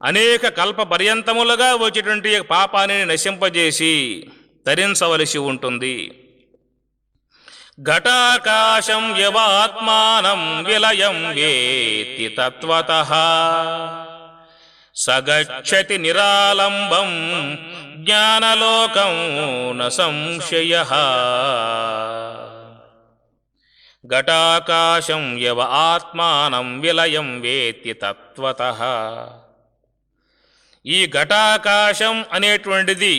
అనేక కల్ప పర్యంతములుగా వచ్చేటువంటి పాపాన్ని నశింపజేసి తరించవలసి ఉంటుంది. ఘటాకాశం యవాత్మానం విలయం వేత్తి తత్వతః సగచ్చతి నిరాలంబం జ్ఞానలోకం న సంశయః. ఘటాకాశం యవ ఆత్మానం విలయం వేత్తి తత్వతః. ఈ ఘటాకాశం అనేటువంటిది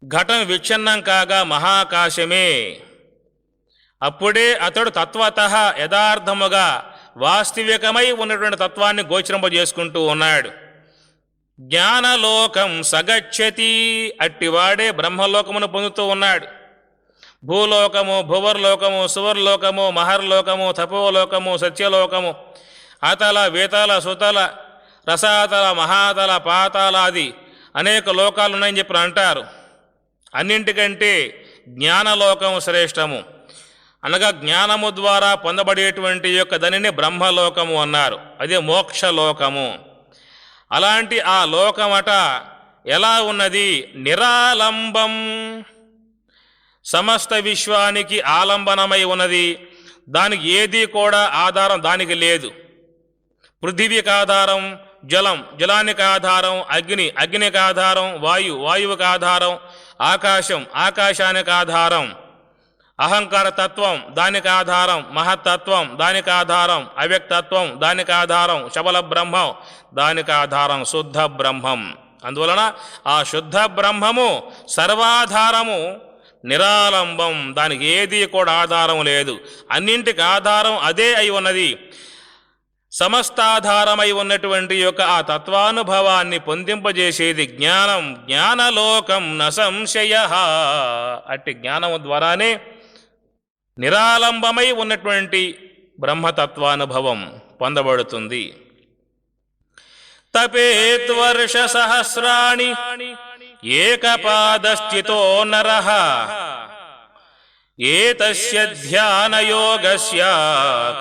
ఘటం విచ్ఛిన్నం కాగా మహాకాశమే. అప్పుడే అతడు తత్వతః యథార్థముగా వాస్తవికమై ఉన్నటువంటి తత్వాన్ని గోచరింపజేసుకుంటూ ఉన్నాడు. జ్ఞానలోకం సగచ్చతి, అట్టివాడే బ్రహ్మలోకమును పొందుతూ ఉన్నాడు. భూలోకము, భువర్లోకము, సువర్లోకము, మహర్లోకము, తపోలోకము, సత్యలోకము, అతల వేతల సుతల రసాతల మహాతల పాతాలాది అనేక లోకాలు ఉన్నాయని చెప్పి అంటారు. అన్నింటికంటే జ్ఞానలోకము శ్రేష్టము. అనగా జ్ఞానము ద్వారా పొందబడేటువంటి యొక్క దానిని బ్రహ్మలోకము అన్నారు. అదే మోక్షలోకము. అలాంటి ఆ లోకమట ఎలా ఉన్నది? నిరాలంబం, సమస్త విశ్వానికి ఆలంబనమై ఉన్నది. దానికి ఏది కూడా ఆధారం దానికి లేదు. పృథివీకి ఆధారం జలం, జలానికి ఆధారం అగ్ని, అగ్నికి ఆధారం వాయు, వాయువుకి ఆధారం ఆకాశం, ఆకాశానికి ఆధారం అహంకార తత్వం, దానికి ఆధారం మహత్తత్వం, దానికి ఆధారం అవ్యక్తత్వం, దానికి ఆధారం శబల బ్రహ్మం, దానికి ఆధారం శుద్ధ బ్రహ్మం. అందువలన ఆ శుద్ధ బ్రహ్మము సర్వాధారము, నిరాలంబం, దానికి ఏది కూడా ఆధారం లేదు. అన్నింటికి ఆధారం అదే అయి ఉన్నది. సమస్తాధారమై ఉన్నటువంటి యొక్క ఆ తత్వానుభవాన్ని పొందింపజేసేది జ్ఞానం. జ్ఞానలోకం న సంశయః. అట్టి జ్ఞానము ద్వారానే నిరాలంబమై ఉన్నటువంటి బ్రహ్మతత్వానుభవం పొందబడుతుంది. తపేత్వర్ష సహస్రాణి ఏకపాదస్థితో నరః ఏతస్య ధ్యానయోగస్య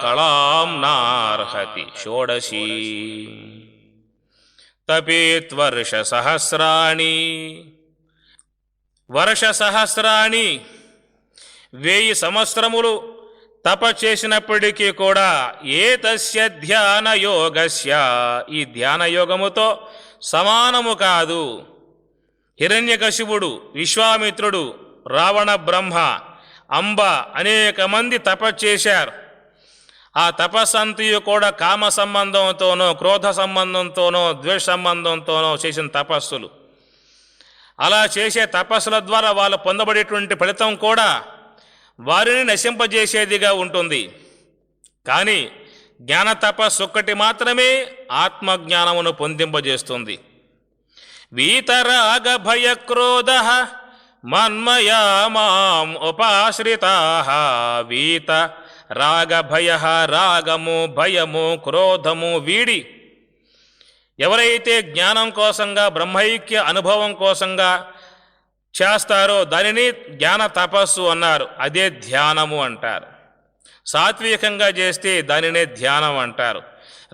కళాం నార్హతి షోడశీ. తపేత్వర్ష సహస్రాణి, వర్ష సహస్రాణి 1000 సంవత్సరములు తప చేసినప్పటికీ కూడా ఏతస్య ధ్యానయోగస్య, ఈ ధ్యానయోగముతో సమానము కాదు. హిరణ్యకశిపుడు, విశ్వామిత్రుడు, రావణ బ్రహ్మ, అంబ అనేక మంది తపస్చేశారు. ఆ తపస్సంతయు కూడా కామ సంబంధంతోనో, క్రోధ సంబంధంతోనో, ద్వేష సంబంధంతోనో చేసిన తపస్సులు. అలా చేసే తపస్సుల ద్వారా వాళ్ళు పొందబడేటువంటి ఫలితం కూడా వారిని నశింపజేసేదిగా ఉంటుంది. కానీ జ్ఞాన తపస్సు ఒక్కటి మాత్రమే ఆత్మజ్ఞానమును పొందింపజేస్తుంది. వీతరాగ భయక్రోధ మన్మయా మాం ఉపాశ్రితాః. వీత రాగ భయ, రాగము, భయము, క్రోధము వీడి ఎవరైతే జ్ఞానం కోసంగా, బ్రహ్మైక్య అనుభవం కోసంగా చేస్తారో దానిని జ్ఞాన తపస్సు అన్నారు. అదే ధ్యానము అంటారు. సాత్వికంగా చేస్తే దానినే ధ్యానం అంటారు.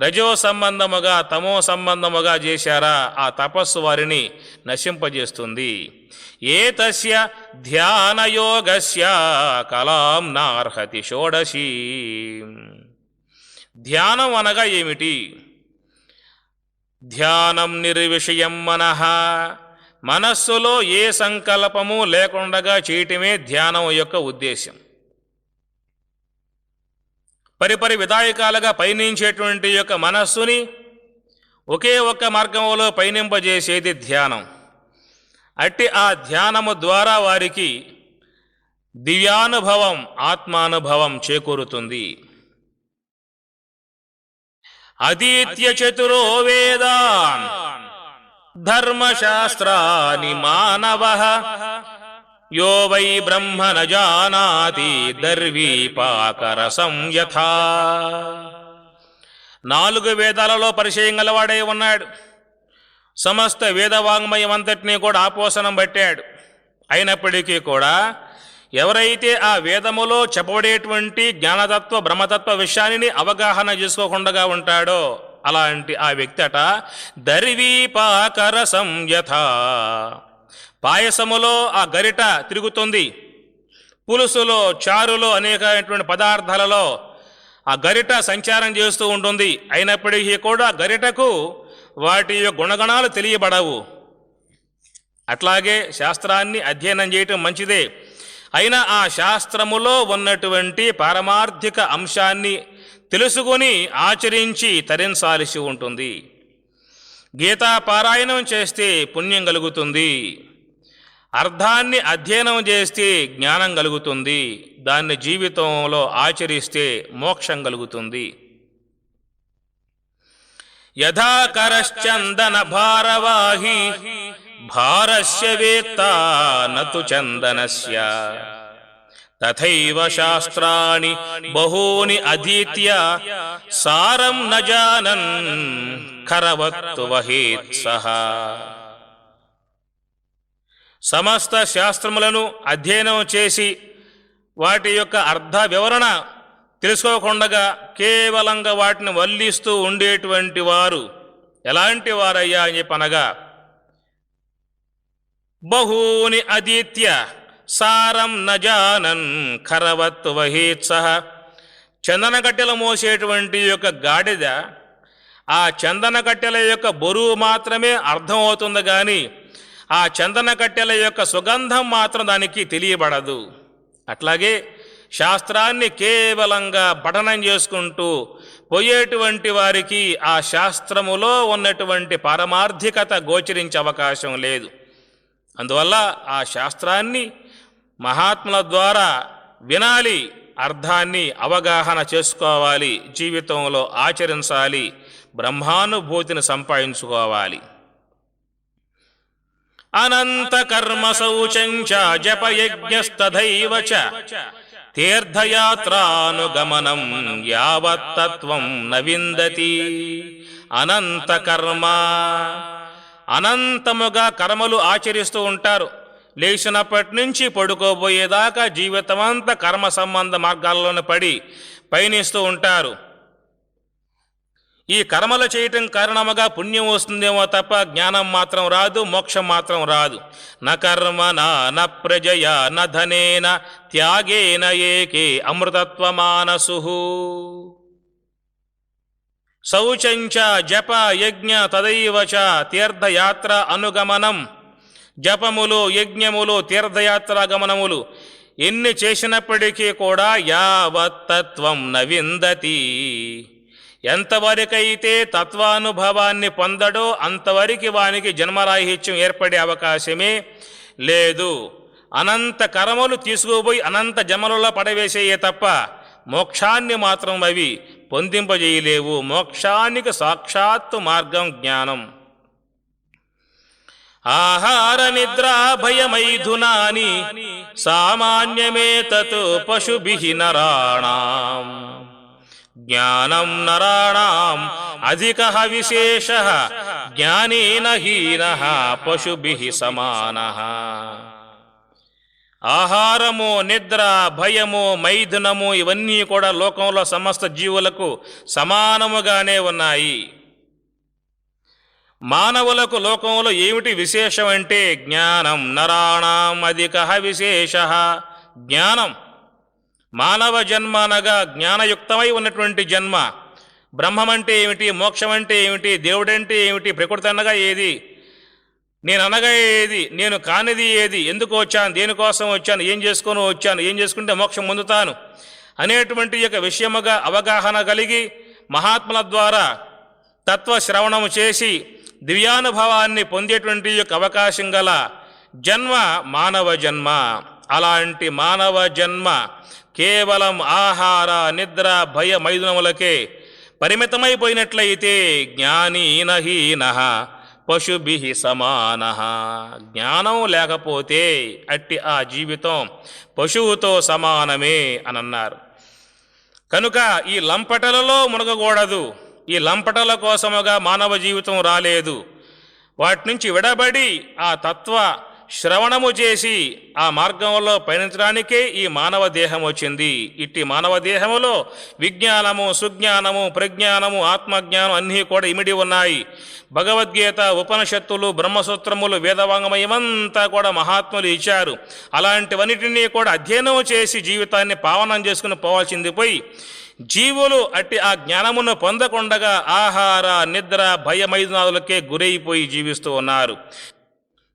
రజో సంబంధముగా, తమో సంబంధముగా చేశారా ఆ తపస్సు వారిని నశింపజేస్తుంది. ఏతస్య ధ్యానయోగస్య కళాం నార్హతి షోడశీ. ధ్యానం అనగా ఏమిటి? ధ్యానం నిర్విషయం మనః మనస్సులో ఏ సంకల్పము లేకుండా చేయటమే ధ్యానం యొక్క ఉద్దేశం. పరిపరి విధాయకాలుగా పయనించేటువంటి యొక్క మనస్సుని ఒకే ఒక్క మార్గంలో పయనింపజేసేది ధ్యానం. అట్టి ఆ ధ్యానము ద్వారా వారికి దివ్యానుభవం, ఆత్మానుభవం చేకూరుతుంది. అదీత్య చతురో వేదాన్ ధర్మశాస్త్రాని మానవః యో వై బ్రహ్మ న జానాతి దర్వీపాకరసం యథా. 4 వేదాలలో పరిచయం గలవాడై ఉన్నాడు. సమస్త వేదవాంగ్మయం అంతటినీ కూడా ఆపోసనం పట్టాడు. అయినప్పటికీ కూడా ఎవరైతే ఆ వేదములో చెప్పబడేటువంటి జ్ఞానతత్వ బ్రహ్మతత్వ విషయాన్ని అవగాహన చేసుకోకుండా ఉంటాడో అలాంటి ఆ వ్యక్తి అట దర్వీపాకరసం యథా. పాయసములో ఆ గరిట తిరుగుతుంది, పులుసులో, చారులో, అనేకమైనటువంటి పదార్థాలలో ఆ గరిట సంచారం చేస్తూ ఉంటుంది. అయినప్పటికీ కూడా గరిటకు వాటి యొక్క గుణగణాలు తెలియబడవు. అట్లాగే శాస్త్రాన్ని అధ్యయనం చేయటం మంచిదే, అయినా ఆ శాస్త్రములో ఉన్నటువంటి పారమార్థిక అంశాన్ని తెలుసుకొని ఆచరించి తరించాల్సి ఉంటుంది. గీతా పారాయణం చేస్తే పుణ్యం కలుగుతుంది, అర్థాన్ని అధ్యయనం చేస్తే జ్ఞానం కలుగుతుంది, దాన్ని జీవితంలో ఆచరిస్తే మోక్షం కలుగుతుంది. యథా కరశ్చందన భారవాహి భారస్య వేత్తా నతు చందనస్య తథైవ శాస్త్రాణి బహూని అధీత్య సారం న జానన్ ఖరవత్తు వహేత్ సహ. సమస్త శాస్త్రములను అధ్యయనం చేసి వాటి యొక్క అర్థ వివరణ తెలుసుకోకుండా కేవలంగా వాటిని వల్లిస్తూ ఉండేటువంటి వారు ఎలాంటి వారయ్యా అని చెప్పనగా బహూని అధీత్య సారం న జానన్ ఖరవత్ వహేత్ సహ. చందన కట్టెలు మోసేటువంటి యొక్క గాడిద ఆ చందన కట్టెల యొక్క బరువు మాత్రమే అర్థమవుతుంది కానీ ఆ చందన కట్టెల యొక్క సుగంధం మాత్రం దానికి తెలియబడదు. అట్లాగే శాస్త్రాన్ని కేవలంగా పఠనం చేసుకుంటూ పోయేటువంటి వారికి ఆ శాస్త్రములో ఉన్నటువంటి పారమార్థికత గోచరించే అవకాశం లేదు. అందువల్ల ఆ శాస్త్రాన్ని మహాత్ముల ద్వారా వినాలి, అర్థాన్ని అవగాహన చేసుకోవాలి, జీవితంలో ఆచరించాలి, బ్రహ్మానుభూతిని సంపాదించుకోవాలి. అనంత కర్మ శౌచంచ జపయజ్ఞస్తథైవ చ తీర్థయాత్రానుగమనం యావత్తత్వం న విందతి. అనంత కర్మ, అనంతముగా కర్మలు ఆచరిస్తూ ఉంటారు. లేచినప్పటి నుంచి పడుకోబోయేదాకా జీవితమంతా కర్మ సంబంధ మార్గాల్లోనే పడి పయనిస్తూ ఉంటారు. ఈ కర్మలు చేయటం కారణముగా పుణ్యం వస్తుందేమో తప్ప జ్ఞానం మాత్రం రాదు, మోక్షం మాత్రం రాదు. న కర్మనా న ప్రజయా న ధనేన త్యాగేన ఏకే అమృతత్వమానసు. శౌచంచ జప యజ్ఞ తదైవ చ తీర్థయాత్ర అనుగమనం. జపములు, యజ్ఞములు, తీర్థయాత్ర గమనములు ఎన్ని చేసినప్పటికీ కూడా యావత్తత్వం న విందతి. ఎంతవరకైతే తత్వానుభవాన్ని పొందడో అంతవరకు వానికి జన్మరాహిత్యం ఏర్పడే అవకాశమే లేదు. అనంత కర్మలు తీసుకుపోయి అనంత జన్మలలో పడవేసేయే తప్ప మోక్షాన్ని మాత్రం అవి పొందింపజేయలేవు. మోక్షానికి సాక్షాత్తు మార్గం జ్ఞానం. ఆహార నిద్రా భయమైథునాని సామాన్యమేతత్ పశుభిః నరాణాం. జ్ఞానం నరాణాం అధికః విశేషః జ్ఞానేన హీనః పశుభిః సమానః. ఆహారము, నిద్ర, భయము, మైథునము ఇవన్నీ కూడా లోకంలో సమస్త జీవులకు సమానముగానే ఉన్నాయి. మానవులకు లోకంలో ఏమిటి విశేషం అంటే జ్ఞానం. నరాణాం అధికః విశేషః. జ్ఞానం. మానవ జన్మ అనగా జ్ఞానయుక్తమై ఉన్నటువంటి జన్మ. బ్రహ్మం అంటే ఏమిటి, మోక్షం అంటే ఏమిటి, దేవుడంటే ఏమిటి, ప్రకృతి అనగా ఏది, నేను అనగా ఏది, నేను కానిది ఏది, ఎందుకు వచ్చాను, దేనికోసం వచ్చాను, ఏం చేసుకొని వచ్చాను, ఏం చేసుకుంటే మోక్షం పొందుతాను అనేటువంటి యొక్క విషయముగా అవగాహన కలిగి మహాత్ముల ద్వారా తత్వశ్రవణము చేసి దివ్యానుభవాన్ని పొందేటువంటి యొక్క అవకాశం గల జన్మ మానవ జన్మ. అలాంటి మానవ జన్మ కేవలం ఆహార నిద్ర భయ మైదునములకే పరిమితమైపోయినట్లయితే జ్ఞానీనహీన పశుభిః సమానః. జ్ఞానం లేకపోతే అట్టి ఆ జీవితం పశువుతో సమానమే అని అన్నారు. కనుక ఈ లంపటలలో మునగకూడదు. ఈ లంపటల కోసముగా మానవ జీవితం రాలేదు. వాటి నుంచి విడబడి ఆ తత్వ శ్రవణము చేసి ఆ మార్గంలో పయనించడానికే ఈ మానవ దేహం వచ్చింది. ఇట్టి మానవ దేహములో విజ్ఞానము, సుజ్ఞానము, ప్రజ్ఞానము, ఆత్మజ్ఞానం అన్నీ కూడా ఇమిడి ఉన్నాయి. భగవద్గీత, ఉపనిషత్తులు, బ్రహ్మసూత్రములు, వేదవాంగమయమంతా కూడా మహాత్ములు ఇచ్చారు. అలాంటివన్నిటినీ కూడా అధ్యయనం చేసి జీవితాన్ని పావనం చేసుకుని పోవాల్సింది పోయి జీవులు అట్టి ఆ జ్ఞానమును పొందకుండగా ఆహార నిద్ర భయమైదునాదులకే గురైపోయి జీవిస్తూ ఉన్నారు.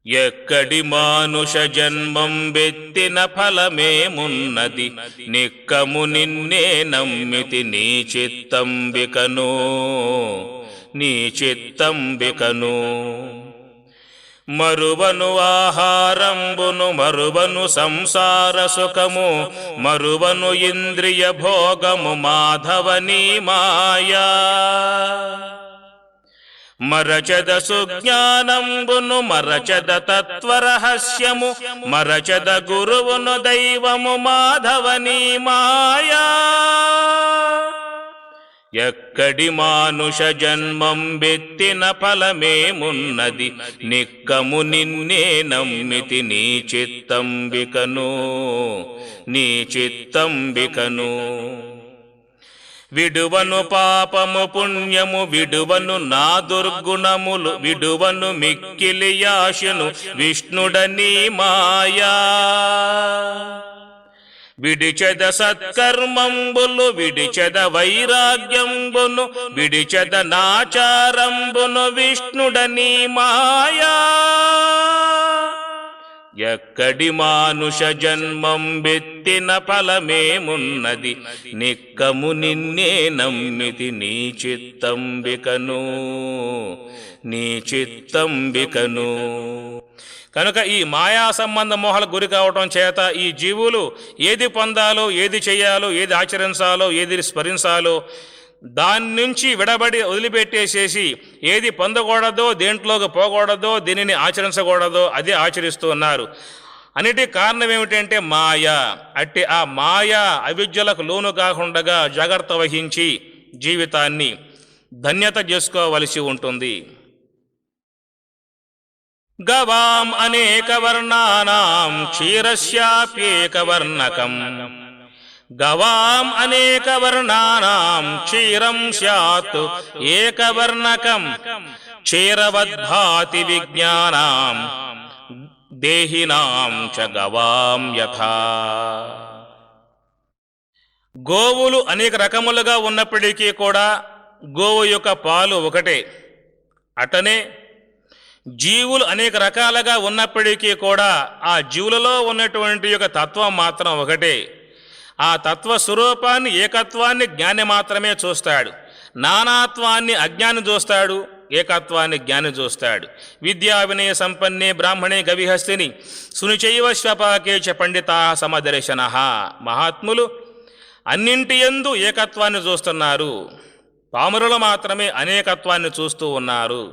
ఎక్కడి మానుష జన్మం బెత్తిన ఫలమేమున్నది, నిక్కము నిన్నే నమ్మితి నీ చిత్తంబికను, నీ చిత్తంబికను. మరువను ఆహారంబును మరువను సంసార సుఖము, మరువను ఇంద్రియ భోగము మాధవని మాయా. మరచద సుజ్ఞానంబును మరచద తత్వరహస్యము, మరచద గురువును దైవము మాధవని మాయా. ఎక్కడి మానుష జన్మం బెత్తిన ఫలమేమున్నది, నిక్కము నిన్నే నమ్మితి నీ చిత్తంబికను, నీ చిత్తంబికను. విడువను పాపము పుణ్యము విడువను నా దుర్గుణములు, విడువను మిక్కిలి యాశను విష్ణుడని మాయా. విడిచెద సత్కర్మంబులు విడిచెద వైరాగ్యంబును, విడిచెద నాచారంబును విష్ణుడని మాయా. ఎక్కడి మానుష జన్మం బెత్తిన ఫలమేమున్నది, నిక్కము నిన్నే నమ్మితి నీ చిత్తంబికను, నీ చిత్తంబికను. కనుక ఈ మాయా సంబంధ మోహాలకు గురి కావటం చేత ఈ జీవులు ఏది పొందాలో, ఏది చేయాలో, ఏది ఆచరించాలో, ఏది స్మరించాలో దాని నుంచి విడబడి వదిలిపెట్టేసేసి ఏది పొందకూడదో, దేంట్లోకి పోకూడదో, దీనిని ఆచరించకూడదో అదే ఆచరిస్తూ ఉన్నారు. అన్నిటి కారణం ఏమిటంటే మాయ. అట్టి ఆ మాయ అవిద్యలకు లోను కాకుండా జాగ్రత్త వహించి జీవితాన్ని ధన్యత చేసుకోవలసి ఉంటుంది. గవాం అనేక వర్ణానాం క్షీరస్యాప్యేక వర్ణకం, గవాం అనేక వర్ణానాం క్షీరం స్యాత్ ఏకవర్ణకం, క్షీరవద్భాతి విజ్ఞానాం దేహినాం చ గవాం యథా. గోవులు అనేక రకములుగా ఉన్నప్పటికీ కూడా గోవు యొక్క పాలు ఒకటే. అటనే జీవులు అనేక రకాలుగా ఉన్నప్పటికీ కూడా ఆ జీవులలో ఉన్నటువంటి యొక్క తత్వం మాత్రం ఒకటే. ఆ తత్వ స్వరూపాన్ని, ఏకత్వాన్ని జ్ఞాని మాత్రమే చూస్తాడు. నానాత్వాన్ని అజ్ఞాని చూస్తాడు, ఏకత్వాన్ని జ్ఞాని చూస్తాడు. విద్యా వినయ సంపన్నే బ్రాహ్మణే గవిహస్తిని సునిచైవ శ్వపాకే చ పండితా సమదర్శనః. మహాత్ములు అన్నింటి యందు ఏకత్వాన్ని చూస్తున్నారు, పామరులు మాత్రమే అనేకత్వాన్ని చూస్తూ ఉన్నారు.